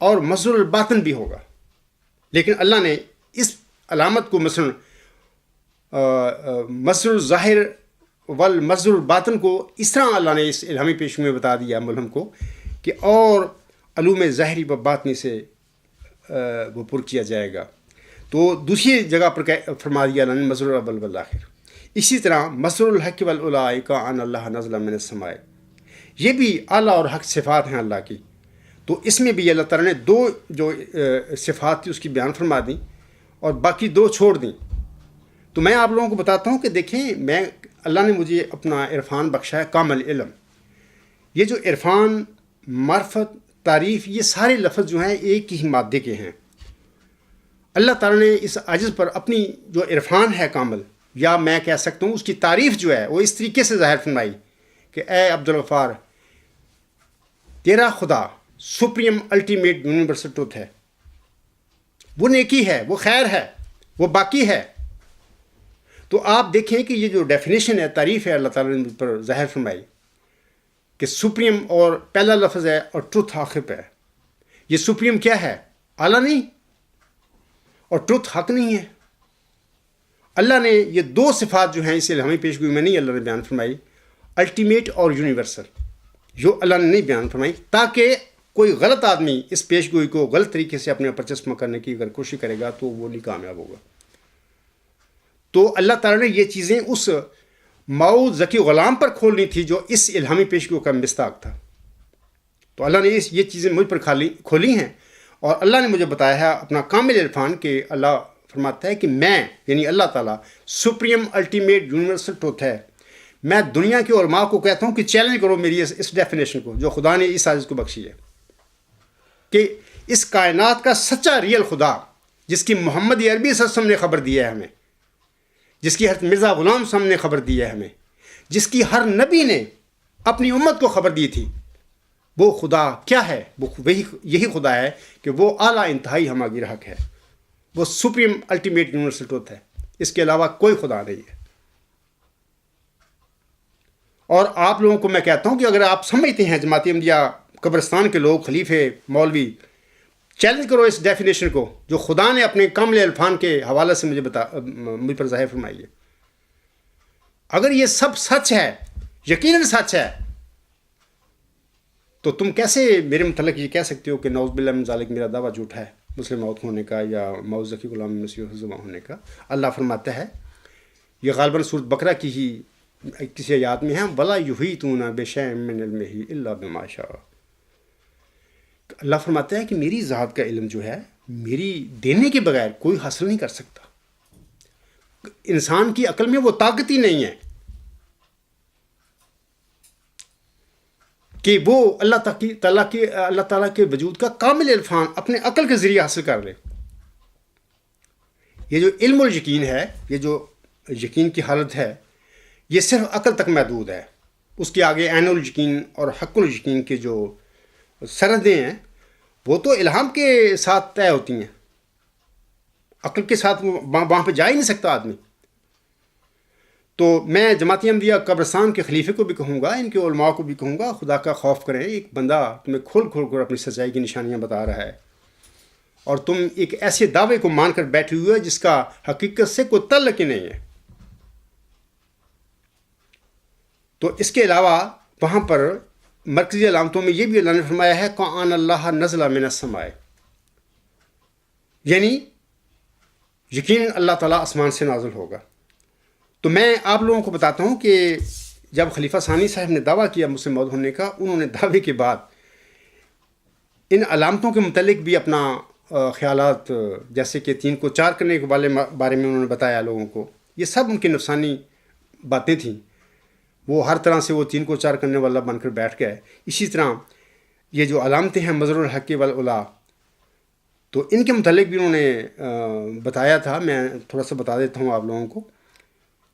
اور مظہر الباطن بھی ہوگا، لیکن اللہ نے اس علامت کو مثلا مظہر الظاہر والمظہر الباطن کو اس طرح اللہ نے اس الہامی پیشگوئی میں بتا دیا ملہم کو کہ اور علوم ظاہری و باطنی سے وہ پر کیا جائے گا۔ تو دوسری جگہ پر فرما دیا اللہ نے مظہر الاول والآخر۔ اسی طرح مظہر الحق والعلائے، کان اللہ نزل من السماء، یہ بھی اعلیٰ اور حق صفات ہیں اللہ کی۔ تو اس میں بھی اللہ تعالیٰ نے 2 جو صفات تھی اس کی بیان فرما دیں، اور باقی 2 چھوڑ دیں۔ تو میں آپ لوگوں کو بتاتا ہوں کہ دیکھیں، اللہ نے مجھے اپنا عرفان بخشا ہے، کامل علم۔ یہ جو عرفان، معرفت، تعریف، یہ سارے لفظ جو ہیں ایک ہی مادے کے ہیں۔ اللہ تعالیٰ نے اس عاجز پر اپنی جو عرفان ہے کامل، یا میں کہہ سکتا ہوں اس کی تعریف جو ہے، وہ اس طریقے سے ظاہر فرمائی کہ اے عبدالغفار، تیرا خدا سپریم الٹیمیٹ یونیورسل ٹروتھ ہے، وہ نیکی ہے، وہ خیر ہے، وہ باقی ہے۔ تو آپ دیکھیں کہ یہ جو ڈیفینیشن ہے، تعریف ہے اللہ تعالیٰ نے مجھ پر ظاہر فرمائی کہ سپریم اور پہلا لفظ ہے، اور ٹروتھ آخر پہ ہے۔ یہ سپریم کیا ہے؟ اعلیٰ نہیں، اور ٹروتھ حق نہیں ہے۔ اللہ نے یہ 2 صفات جو ہیں اس الہامی پیشگوئی میں نہیں اللہ نے بیان فرمائی، الٹیمیٹ اور یونیورسل، جو اللہ نے نہیں بیان فرمائی، تاکہ کوئی غلط آدمی اس پیشگوئی کو غلط طریقے سے اپنے اوپر چشمہ کرنے کی اگر کوشش کرے گا تو وہ نہیں کامیاب ہوگا۔ تو اللہ تعالیٰ نے یہ چیزیں اس موعود ذکی غلام پر کھولنی تھی جو اس الہامی پیشگوئی کا مصداق تھا۔ تو اللہ نے یہ چیزیں مجھ پر کھولی ہیں، اور اللہ نے مجھے بتایا ہے اپنا کامل عرفان کہ اللہ فرماتا ہے کہ میں، یعنی اللہ تعالیٰ سپریم الٹیمیٹ یونیورسل ٹروتھ ہے۔ میں دنیا کے علماء کو کہتا ہوں کہ چیلنج کرو میری اس ڈیفینیشن کو جو خدا نے اس عاجز کو بخشی ہے، کہ اس کائنات کا سچا ریئل خدا، جس کی محمد عربی صلی اللہ علیہ وسلم نے خبر دی ہے ہمیں جس کی حضرت مرزا غلام صاحب نے خبر دی ہے ہمیں، جس کی ہر نبی نے اپنی امت کو خبر دی تھی، وہ خدا کیا ہے؟ وہ یہی خدا ہے کہ وہ اعلیٰ انتہائی ہماگیر حق ہے، وہ سپریم الٹیمیٹ یونیورسل ٹروتھ ہے، اس کے علاوہ کوئی خدا نہیں ہے۔ اور آپ لوگوں کو میں کہتا ہوں کہ اگر آپ سمجھتے ہیں جماعت احمدیہ قبرستان کے لوگ، خلیفے، مولوی، چیلنج کرو اس ڈیفینیشن کو جو خدا نے اپنے کامل عرفان کے حوالے سے مجھ پر ظاہر فرمائی ہے۔ اگر یہ سب سچ ہے، یقیناً سچ ہے، تو تم کیسے میرے متعلق یہ کہہ سکتے ہو کہ نعوذ باللہ من ذالک میرا دعویٰ جھوٹا ہے، مسلم موعود ہونے کا یا موعود ذکی غلام مسیح الزما ہونے کا؟ اللہ فرماتا ہے، یہ غالباً سورۃ بقرہ کی ہی کسی آیات میں ہے، وَلَا يُحِيطُونَ بِشَيْءٍ مِّنْ عِلْمِهِ إِلَّا بِمَا شَاءَ۔ اللہ فرماتا ہے کہ میری ذات کا علم جو ہے میری دینے کے بغیر کوئی حاصل نہیں کر سکتا۔ انسان کی عقل میں وہ طاقت ہی نہیں ہے کہ وہ اللہ تعالیٰ کے وجود کا کامل عرفان اپنے عقل کے ذریعے حاصل کر لے۔ یہ جو علم اور یقین ہے، یہ جو یقین کی حالت ہے، یہ صرف عقل تک محدود ہے۔ اس کے آگے عین الیقین اور حق الیقین کے جو سرحدیں ہیں وہ تو الہام کے ساتھ طے ہوتی ہیں، عقل کے ساتھ وہاں پہ جا ہی نہیں سکتا آدمی۔ تو میں جماعت احمدیہ قبرستان کے خلیفے کو بھی کہوں گا، ان کے علماء کو بھی کہوں گا، خدا کا خوف کریں۔ ایک بندہ تمہیں کھول کر اپنی سچائی کی نشانیاں بتا رہا ہے اور تم ایک ایسے دعوے کو مان کر بیٹھے ہوئے ہو جس کا حقیقت سے کوئی تعلق ہی نہیں ہے۔ تو اس کے علاوہ وہاں پر مرکزی علامتوں میں یہ بھی اللہ نے فرمایا ہے قرآن اللہ نزل من السماء، یعنی یقیناً اللہ تعالیٰ آسمان سے نازل ہوگا۔ تو میں آپ لوگوں کو بتاتا ہوں کہ جب خلیفہ ثانی صاحب نے دعویٰ کیا مسلم موعود ہونے کا، انہوں نے دعوے کے بعد ان علامتوں کے متعلق بھی اپنا خیالات، جیسے کہ 3 کو 4 کرنے کے بارے میں انہوں نے بتایا لوگوں کو، یہ سب ان کی نفسانی باتیں تھیں۔ وہ ہر طرح سے وہ 3 کو 4 کرنے والا بن کر بیٹھ گئے۔ اسی طرح یہ جو علامتیں ہیں مظہر الحق والعلا، تو ان کے متعلق بھی انہوں نے بتایا تھا۔ میں تھوڑا سا بتا دیتا ہوں آپ لوگوں کو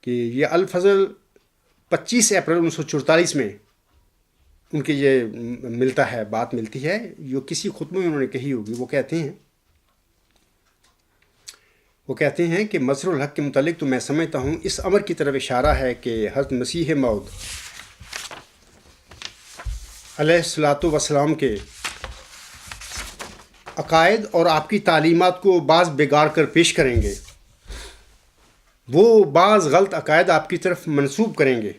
کہ یہ الفضل 25 اپریل 1944 میں ان کے یہ ملتا ہے، بات ملتی ہے، جو کسی خطبے میں انہوں نے کہی ہوگی۔ وہ کہتے ہیں کہ مظہر الحق کے متعلق تو میں سمجھتا ہوں اس امر کی طرف اشارہ ہے کہ حضرت مسیح موعود علیہ الصلاۃ والسلام کے عقائد اور آپ کی تعلیمات کو بعض بگاڑ کر پیش کریں گے، وہ بعض غلط عقائد آپ کی طرف منسوب کریں گے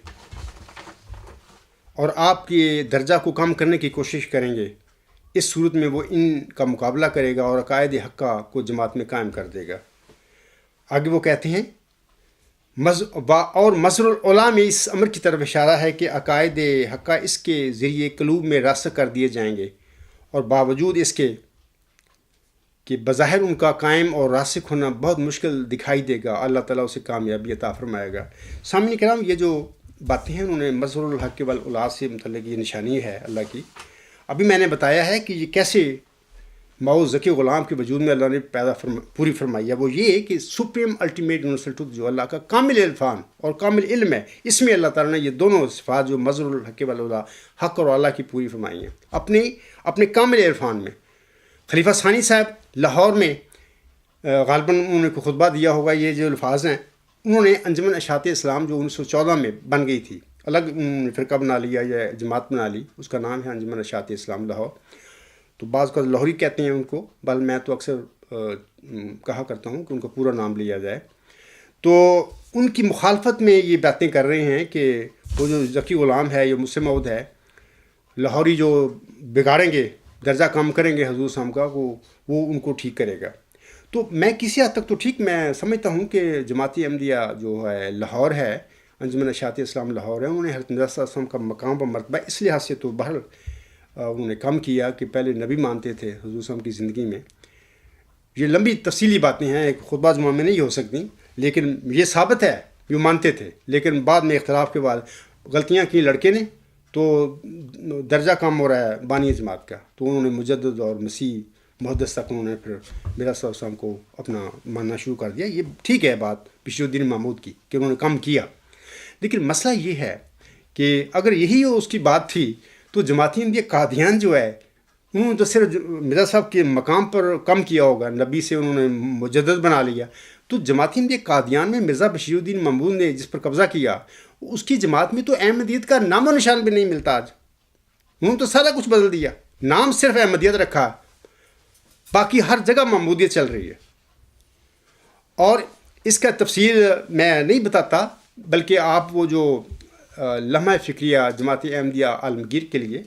اور آپ کے درجہ کو کم کرنے کی کوشش کریں گے۔ اس صورت میں وہ ان کا مقابلہ کرے گا اور عقائد حقہ کو جماعت میں قائم کر دے گا۔ آگے وہ کہتے ہیں اور مظہر العلا میں اس امر کی طرف اشارہ ہے کہ عقائد حقہ اس کے ذریعے قلوب میں راسخ کر دیے جائیں گے، اور باوجود اس کے کہ بظاہر ان کا قائم اور راسخ ہونا بہت مشکل دکھائی دے گا، اللہ تعالیٰ اسے کامیابی عطا فرمائے گا۔ سامعین کرام، یہ جو باتیں ہیں انہوں نے مظہر الحق والعلا سے متعلق یہ نشانی ہے اللہ کی۔ ابھی میں نے بتایا ہے کہ یہ کیسے موعود ذکی غلام کے وجود میں اللہ نے پوری فرمائی ہے۔ وہ یہ کہ سپریم الٹیمیٹ یونیورسل ٹروتھ جو اللہ کا کامل عرفان اور کامل علم ہے، اس میں اللہ تعالیٰ نے یہ دونوں صفات جو مظہر الحق والعلا، حق اور اللہ کی پوری فرمائی ہیں اپنے کامل عرفان میں۔ خلیفہ ثانی صاحب لاہور میں غالباً انہوں نے کوئی خطبہ دیا ہوگا، یہ جو الفاظ ہیں انہوں نے انجمن اشاعت اسلام جو 1914 میں بن گئی تھی، الگ فرقہ بنا لیا یا جماعت بنا لی، اس کا نام ہے انجمن اشاعت اسلام لاہور۔ تو بعض کا لاہوری کہتے ہیں ان کو، بل میں تو اکثر کہا کرتا ہوں کہ ان کا پورا نام لیا جائے۔ تو ان کی مخالفت میں یہ باتیں کر رہے ہیں کہ وہ جو ذکی غلام ہے، یہ مسلم موعود ہے، لاہوری جو بگاڑیں گے، درجہ کم کریں گے حضور صاحب کا، وہ ان کو ٹھیک کرے گا۔ تو میں کسی حد تک تو ٹھیک میں سمجھتا ہوں کہ جماعت احمدیہ جو ہے لاہور ہے، انجمن اشاعت اسلام لاہور ہے، انہوں نے حضرت مرزا صلی اللہ علیہ وسلم کا مقام و مرتبہ اس لحاظ سے تو بہرحال انہوں نے کم کیا کہ پہلے نبی مانتے تھے حضور صلی اللہ علیہ وسلم کی زندگی میں۔ یہ لمبی تفصیلی باتیں ہیں، ایک خطبہ جمعہ میں نہیں ہو سکتی، لیکن یہ ثابت ہے جو مانتے تھے، لیکن بعد میں اختلاف کے بعد غلطیاں کی لڑکے نے، تو درجہ کم ہو رہا ہے بانی جماعت کا، تو انہوں نے مجدد اور مسیح محدث تک انہوں نے پھر مرزا صاحب السلام کو اپنا ماننا شروع کر دیا. یہ ٹھیک ہے بات بشیر الدین محمود کی کہ انہوں نے کم کیا، لیکن مسئلہ یہ ہے کہ اگر یہی اس کی بات تھی تو جماعت احمدیہ قادیان جو ہے انہوں نے تو صرف مرزا صاحب کے مقام پر کم کیا ہوگا، نبی سے انہوں نے مجدد بنا لیا. تو جماعت احمدیہ قادیان میں مرزا بشیر الدین محمود نے جس پر قبضہ کیا اس کی جماعت میں تو احمدیت کا نام و نشان بھی نہیں ملتا آج. انہوں نے تو سارا کچھ بدل دیا، نام صرف احمدیت رکھا، باقی ہر جگہ محمودیت چل رہی ہے. اور اس کا تفصیل میں نہیں بتاتا، بلکہ آپ وہ جو لمحہ فکریہ جماعت احمدیہ عالمگیر کے لیے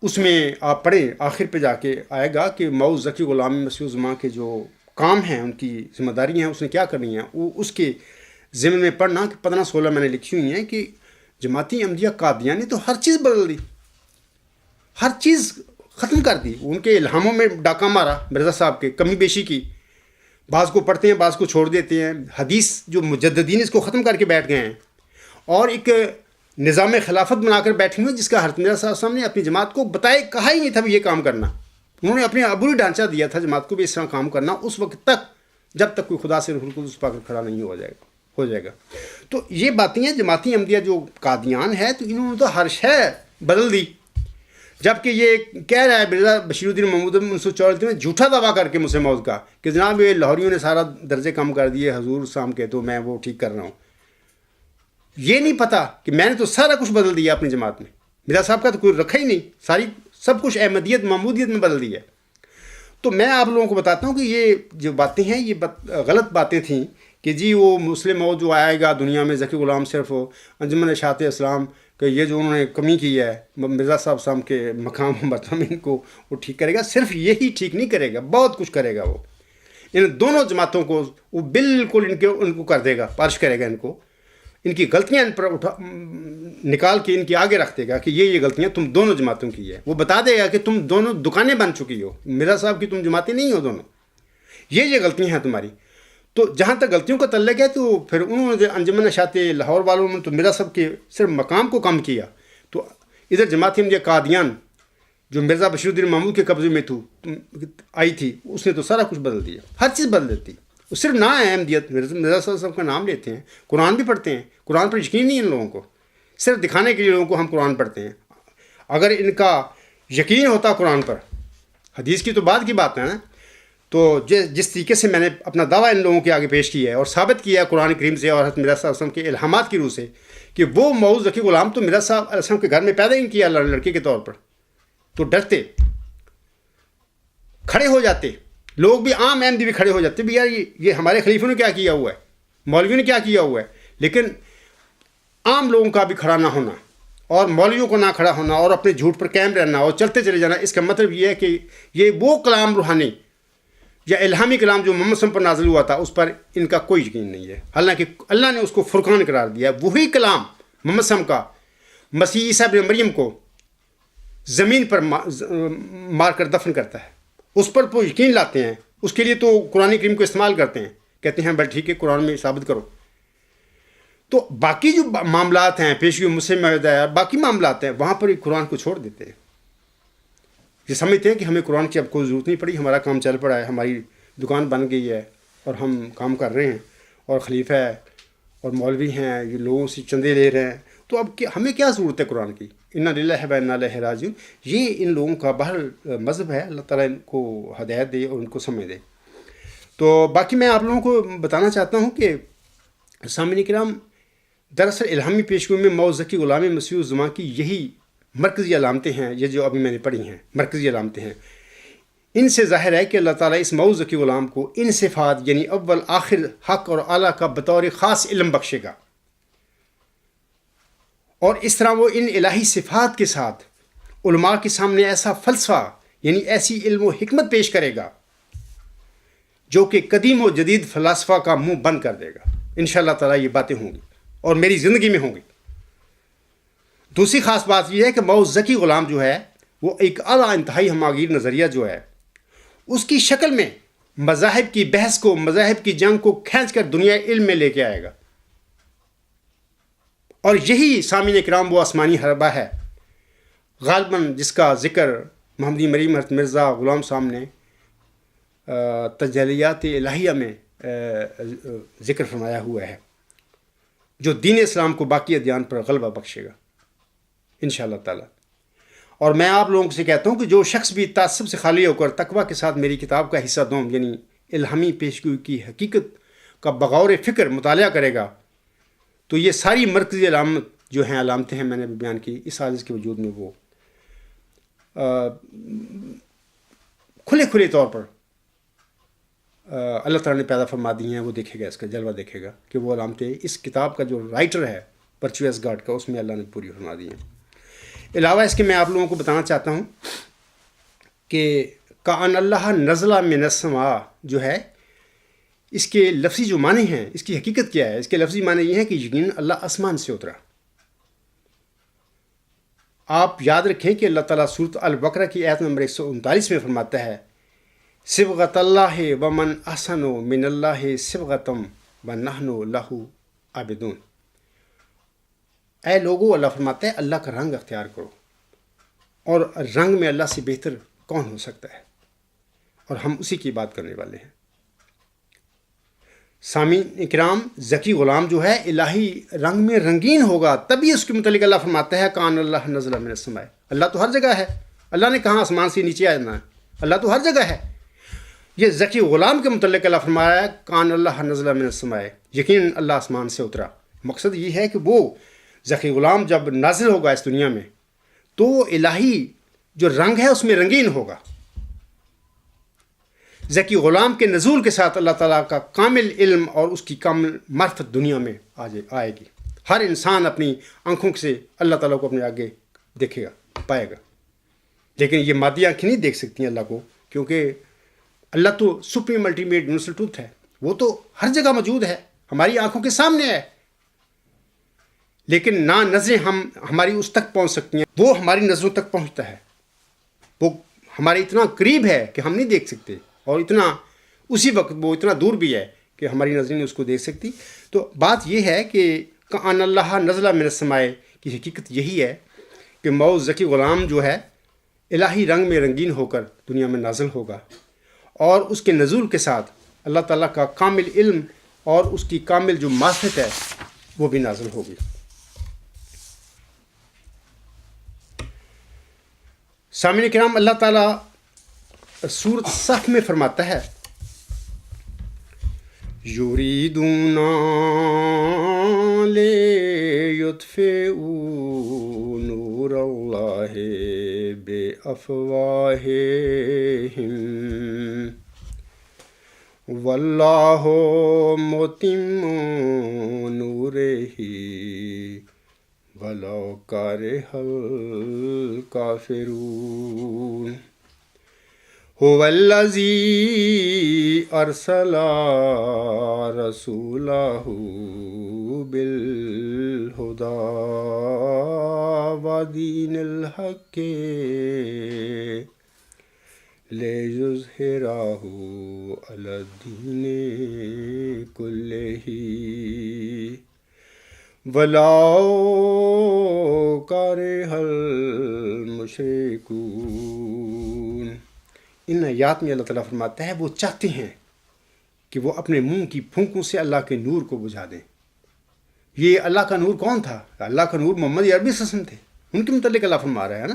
اس میں آپ پڑھیں، آخر پہ جا کے آئے گا کہ مئو ذکی غلام مسیح الزمان کے جو کام ہیں، ان کی ذمہ داری ہیں، اس نے کیا کرنی ہے، وہ اس کے ضمن میں پڑھنا کہ 15-16 میں نے لکھی ہوئی ہیں کہ جماعت احمدیہ قادیان نے تو ہر چیز بدل دی، ہر چیز ختم کر دی. ان کے الہاموں میں ڈاکہ مارا مرزا صاحب کے، کمی بیشی کی، بعض کو پڑھتے ہیں بعض کو چھوڑ دیتے ہیں. حدیث جو مجددین اس کو ختم کر کے بیٹھ گئے ہیں اور ایک نظام خلافت بنا کر بیٹھے ہوئے جس کا حضرت مرزا صاحب السلام نے اپنی جماعت کو بتائے، کہا ہی نہیں تھا بھی یہ کام کرنا. انہوں نے اپنے عبوری ڈھانچہ دیا تھا جماعت کو بھی اس طرح کام کرنا اس وقت تک جب تک کوئی خدا سے روح القدس پا کر کھڑا نہیں ہو جائے گا. تو یہ باتیں ہیں. جماعت احمدیہ جو قادیان ہے تو انہوں نے تو ہر شے بدل دی، جبکہ یہ کہہ رہا ہے مرزا بشیر الدین محمود 1934 میں جھوٹا دعویٰ کر کے مسلم موعود کا کہ جناب یہ لاہوریوں نے سارا درجے کم کر دیے حضور صاحب کے، تو میں وہ ٹھیک کر رہا ہوں. یہ نہیں پتہ کہ میں نے تو سارا کچھ بدل دیا اپنی جماعت میں، مرزا صاحب کا تو کوئی رکھا ہی نہیں، سب کچھ احمدیت محمودیت میں بدل دیا. تو میں آپ لوگوں کو بتاتا ہوں کہ یہ جو باتیں ہیں یہ غلط باتیں تھیں کہ جی وہ مسلم موعود جو آئے گا دنیا میں ذکی غلام صرف انجمن اشاعت اسلام کہ یہ جو انہوں نے کمی کی ہے مرزا صاحب صاحب کے مقام و مرتبہ ان کو وہ ٹھیک کرے گا. صرف یہی ٹھیک نہیں کرے گا، بہت کچھ کرے گا. وہ ان دونوں جماعتوں کو وہ بالکل ان کو کر دے گا، پالش کرے گا، ان کی غلطیاں ان پر نکال کے ان کی آگے رکھ دے گا کہ یہ غلطیاں تم دونوں جماعتوں کی ہے. وہ بتا دے گا کہ تم دونوں دکانیں بن چکی ہو، مرزا صاحب کی تم جماعتیں نہیں ہو دونوں، یہ غلطیاں ہیں تمہاری. تو جہاں تک غلطیوں کا تعلق ہے تو پھر انہوں نے انجمن اشاعت لاہور والوں نے تو مرزا صاحب کے صرف مقام کو کم کیا. تو ادھر جماعت احمدیہ قادیان جو مرزا بشیر الدین محمود کے قبضے میں آئی تھی اس نے تو سارا کچھ بدل دیا، ہر چیز بدل دیتی. وہ صرف نہ احمدیت مرزا صاحب کا نام لیتے ہیں، قرآن بھی پڑھتے ہیں، قرآن پر یقین نہیں ان لوگوں کو، صرف دکھانے کے لیے لوگوں کو ہم قرآن پڑھتے ہیں. اگر ان کا یقین ہوتا قرآن پر، حدیث کی تو بعد کی بات ہے نا، تو جس طریقے سے میں نے اپنا دعویٰ ان لوگوں کے آگے پیش کیا ہے اور ثابت کیا ہے قرآن کریم سے اور حضرت مرزا صاحب علیہ وسلم کے الہامات کی روح سے کہ وہ موعود ذکی غلام تو مرزا صاحب علیہ وسلم کے گھر میں پیدا ہی کیا لڑکے کے طور پر، تو ڈرتے کھڑے ہو جاتے لوگ بھی، عام احمدی بھی کھڑے ہو جاتے بھی یار یہ ہمارے خلیفوں نے کیا کیا ہوا ہے، مولویوں نے کیا کیا ہوا ہے. لیکن عام لوگوں کا بھی کھڑا نہ ہونا اور مولویوں کو نہ کھڑا ہونا اور اپنے جھوٹ پر قائم رہنا اور چلتے چلے جانا، اس کا مطلب یہ ہے کہ یہ وہ کلام روحانی یا الہامی کلام جو محمد صلی اللہ علیہ وسلم پر نازل ہوا تھا اس پر ان کا کوئی یقین نہیں ہے. حالانکہ اللہ نے اس کو فرقان قرار دیا. وہی کلام محمد صلی اللہ علیہ وسلم کا مسیح عیسیٰ ابن مریم کو زمین پر مار کر دفن کرتا ہے، اس پر وہ یقین لاتے ہیں، اس کے لیے تو قرآن کریم کو استعمال کرتے ہیں، کہتے ہیں بھائی ٹھیک ہے قرآن میں ثابت کرو. تو باقی جو معاملات ہیں پیشگی مسلم معاہدہ باقی معاملات ہیں وہاں پر قرآن کو چھوڑ دیتے ہیں. یہ سمجھتے ہیں کہ ہمیں قرآن کی اب کوئی ضرورت نہیں پڑی، ہمارا کام چل پڑا ہے، ہماری دکان بن گئی ہے اور ہم کام کر رہے ہیں اور خلیفہ ہے اور مولوی ہیں یہ لوگوں سے چندے لے رہے ہیں، تو اب ہمیں کیا ضرورت ہے قرآن کی. انا للہ و انا الیہ راجعون. یہ ان لوگوں کا بہر مذہب ہے، اللہ تعالیٰ ان کو ہدایت دے اور ان کو سمجھ دے. تو باقی میں آپ لوگوں کو بتانا چاہتا ہوں کہ سامعین کرام دراصل الہامی پیشگوئی میں موعود ذکی غلام مسیح الزمان کی یہی مرکزی علامتیں ہیں، یہ جو ابھی میں نے پڑھی ہیں مرکزی علامتیں ہیں. ان سے ظاہر ہے کہ اللہ تعالیٰ اس موعود ذکی غلام کو ان صفات یعنی اول آخر حق اور اعلیٰ کا بطور خاص علم بخشے گا، اور اس طرح وہ ان الہی صفات کے ساتھ علماء کے سامنے ایسا فلسفہ یعنی ایسی علم و حکمت پیش کرے گا جو کہ قدیم و جدید فلاسفہ کا منہ بند کر دے گا. انشاءاللہ تعالیٰ یہ باتیں ہوں گی اور میری زندگی میں ہوں گی. دوسری خاص بات یہ ہے کہ موعود ذکی غلام جو ہے وہ ایک اعلیٰ انتہائی ہماگیر نظریہ جو ہے اس کی شکل میں مذاہب کی بحث کو، مذاہب کی جنگ کو کھینچ کر دنیا علم میں لے کے آئے گا. اور یہی سامعین کرام وہ آسمانی حربہ ہے غالباً جس کا ذکر محمدی مریم حضرت مرزا غلام صاحب نے تجلیات الہیہ میں ذکر فرمایا ہوا ہے، جو دین اسلام کو باقی ادیان پر غلبہ بخشے گا انشاءاللہ تعالی۔ اور میں آپ لوگوں سے کہتا ہوں کہ جو شخص بھی تعصب سے خالی ہو کر تقویٰ کے ساتھ میری کتاب کا حصہ دوم یعنی الہامی پیشگوئی کی حقیقت کا بغور فکر مطالعہ کرے گا، تو یہ ساری مرکزی علامت جو ہیں علامتیں ہیں میں نے بیان کی، اس حادث کے وجود میں وہ کھلے طور پر اللہ تعالیٰ نے پیدا فرما دی ہیں، وہ دیکھے گا، اس کا جلوہ دیکھے گا کہ وہ علامتیں اس کتاب کا جو رائٹر ہے پرچویس گارڈ کا، اس میں اللہ نے پوری فرما دی ہیں۔ علاوہ اس کے میں آپ لوگوں کو بتانا چاہتا ہوں کہ کأن اللہ نزلہ من السماء جو ہے، اس کے لفظی جو معنی ہیں، اس کی حقیقت کیا ہے؟ اس کے لفظی معنی یہ ہے کہ یقیناً اللہ آسمان سے اترا۔ آپ یاد رکھیں کہ اللہ تعالیٰ سورۃ البقرہ کی آیت نمبر 139 میں فرماتا ہے صبغۃ اللہ ومن احسن من اللہ صبغۃ ونحن لہ عابدون۔ اے لوگو، اللہ فرماتا ہے اللہ کا رنگ اختیار کرو، اور رنگ میں اللہ سے بہتر کون ہو سکتا ہے، اور ہم اسی کی بات کرنے والے ہیں۔ سامعین اکرام، ذکی غلام جو ہے الہی رنگ میں رنگین ہوگا، تبھی اس کے متعلق اللہ فرماتا ہے کان اللہ نزل من السماء۔ اللہ تو ہر جگہ ہے، اللہ نے کہاں آسمان سے نیچے آنا ہے، اللہ تو ہر جگہ ہے۔ یہ ذکی غلام کے متعلق اللہ فرمایا ہے کان اللہ نزل من السماء، یقیناً اللہ آسمان سے اترا۔ مقصد یہ ہے کہ وہ ذکی غلام جب نازل ہوگا اس دنیا میں تو وہ الہی جو رنگ ہے اس میں رنگین ہوگا۔ ذکی غلام کے نزول کے ساتھ اللہ تعالیٰ کا کامل علم اور اس کی کامل معرفت دنیا میں آئے گی۔ ہر انسان اپنی آنکھوں سے اللہ تعالیٰ کو اپنے آگے دیکھے گا، پائے گا، لیکن یہ مادی آنکھیں نہیں دیکھ سکتی ہیں اللہ کو، کیونکہ اللہ تو سپریم الٹیمیٹ یونیورسل ٹروتھ ہے، وہ تو ہر جگہ موجود ہے، ہماری آنکھوں کے سامنے ہے، لیکن نہ نظریں ہماری اس تک پہنچ سکتی ہیں، وہ ہماری نظروں تک پہنچتا ہے، وہ ہمارے اتنا قریب ہے کہ ہم نہیں دیکھ سکتے، اور اتنا اسی وقت وہ اتنا دور بھی ہے کہ ہماری نظریں نہیں اس کو دیکھ سکتی۔ تو بات یہ ہے کہ کأن اللہ نزل من السماء کی حقیقت یہی ہے کہ موعود ذکی غلام جو ہے الہی رنگ میں رنگین ہو کر دنیا میں نازل ہوگا، اور اس کے نزول کے ساتھ اللہ تعالیٰ کا کامل علم اور اس کی کامل جو معرفت ہے وہ بھی نازل ہوگی۔ سامعین کرام، اللہ تعالیٰ سورۃ صف میں فرماتا ہے یریدون لیطفئوا نور اللہ بافواہہم واللہ متم نورہ ولو کرہ الکافرون هو الذی ارسل رسولہ بالہدی ودین الحق لیظہرہ علی الدین کلہ وَلَوْ كَرِهَ الْمُشْرِكُونَ۔ ان آیات میں اللہ تعالیٰ فرماتا ہے وہ چاہتے ہیں کہ وہ اپنے منہ کی پھونکوں سے اللہ کے نور کو بجھا دیں۔ یہ اللہ کا نور کون تھا؟ اللہ کا نور محمد عربی صلی اللہ علیہ وسلم تھے، ان کے متعلق اللہ فرما رہا ہے نا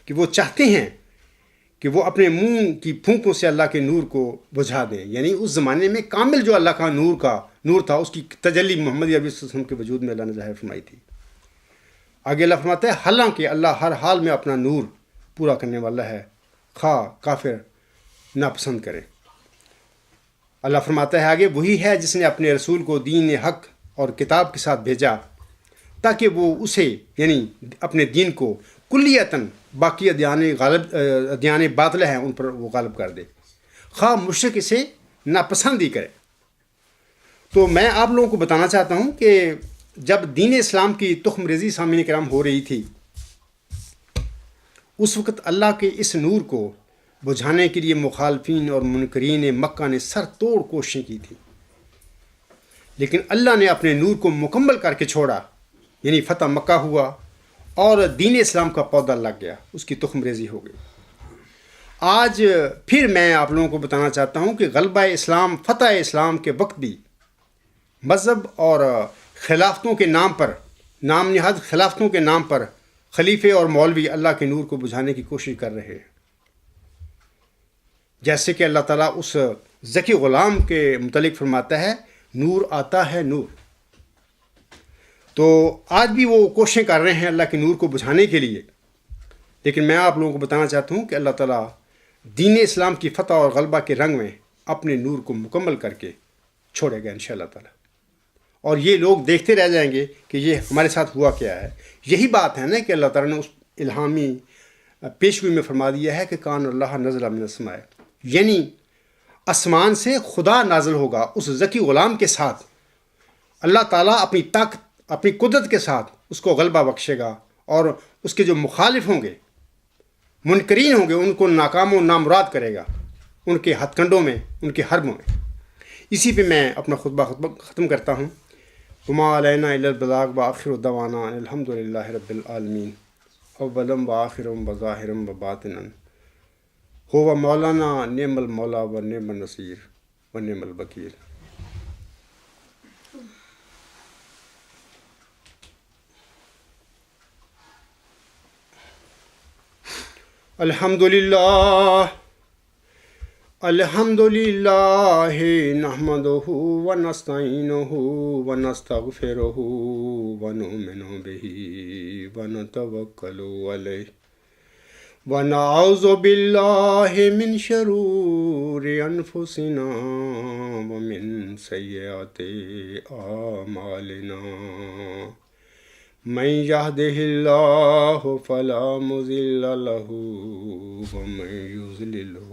کہ وہ چاہتے ہیں کہ وہ اپنے منہ کی پھونکوں سے اللہ کے نور کو بجھا دیں، یعنی اس زمانے میں کامل جو اللہ کا نور تھا اس کی تجلی محمد عربی صلی اللہ علیہ وسلم کے وجود میں اللہ نے ظاہر فرمائی تھی۔ آگے اللہ فرماتا ہے حالانکہ اللہ ہر حال میں اپنا نور پورا کرنے والا ہے، خواہ کافر ناپسند کرے۔ اللہ فرماتا ہے آگے وہی ہے جس نے اپنے رسول کو دین حق اور کتاب کے ساتھ بھیجا تاکہ وہ اسے یعنی اپنے دین کو کلیتاً باقی ادیان باطلہ ہیں ان پر وہ غالب کر دے، خواہ مشرک اسے ناپسند ہی کرے۔ تو میں آپ لوگوں کو بتانا چاہتا ہوں کہ جب دین اسلام کی تخم ریزی سامعین کرام ہو رہی تھی، اس وقت اللہ کے اس نور کو بجھانے کے لیے مخالفین اور منکرین مکہ نے سر توڑ کوششیں کی تھی، لیکن اللہ نے اپنے نور کو مکمل کر کے چھوڑا، یعنی فتح مکہ ہوا اور دین اسلام کا پودا لگ گیا، اس کی تخم ریزی ہو گئی۔ آج پھر میں آپ لوگوں کو بتانا چاہتا ہوں کہ غلبہ اسلام، فتح اسلام کے وقت بھی مذہب اور خلافتوں کے نام پر، نام نہاد خلافتوں کے نام پر خلیفے اور مولوی اللہ کے نور کو بجھانے کی کوشش کر رہے ہیں. جیسے کہ اللہ تعالیٰ اس ذکی غلام کے متعلق فرماتا ہے، نور آتا ہے نور. تو آج بھی وہ کوششیں کر رہے ہیں اللہ کے نور کو بجھانے کے لیے. لیکن میں آپ لوگوں کو بتانا چاہتا ہوں کہ اللہ تعالیٰ دین اسلام کی فتح اور غلبہ کے رنگ میں اپنے نور کو مکمل کر کے چھوڑے گا انشاءاللہ تعالیٰ. اور یہ لوگ دیکھتے رہ جائیں گے کہ یہ ہمارے ساتھ ہوا کیا ہے. یہی بات ہے نا کہ اللہ تعالیٰ نے اس الہامی پیشگوئی میں فرما دیا ہے کہ کان اللہ نزل من السماء، یعنی آسمان سے خدا نازل ہوگا اس ذکی غلام کے ساتھ. اللہ تعالیٰ اپنی طاقت، اپنی قدرت کے ساتھ اس کو غلبہ بخشے گا، اور اس کے جو مخالف ہوں گے، منکرین ہوں گے، ان کو ناکام و نامراد کرے گا ان کے ہتھ کنڈوں میں، ان کے حربوں میں. اسی پہ میں اپنا خطبہ ختم کرتا ہوں. وما علینا الا البلاغ وآخر دعوانا ان الحمد للہ رب العالمین. اولم وآخرم وظاہرم وباطنا هو مولانا نعم المولا و نعم النصیر و نعم الوکیل. الحمد للہ نحمدہ ونستعینہ ونستغفرہ ونؤمن بہ ونتوکل علیہ ونعوذ باللہ من شرور انفسنا ومن سیئات اعمالنا. من یهده اللہ فلا مضل له ومن یضللہ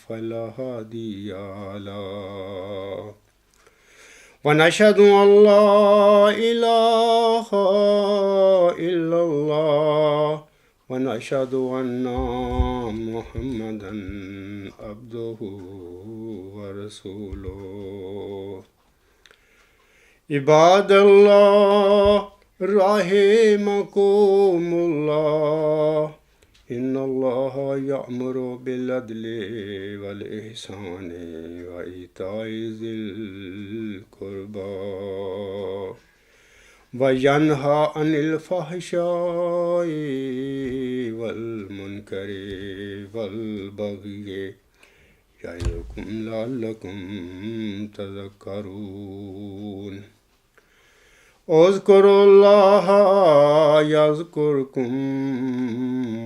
فلا هادی له. ونشهد ان لا الہ الا اللہ ونشهد ان محمدا عبدہ ورسولہ. عباد اللہ رحمکم اللہ، ان اللہ یأمر بالعدل والاحسان وایتاء ذی القربى وینہی عن الفحشاء والمنکر والبغی یعظکم لعلکم تذکرون. اذکروا اللہ یذکرکم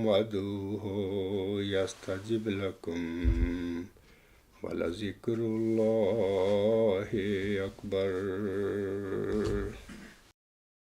وادعوہ یستجب لکم ولذکر اللہ اکبر.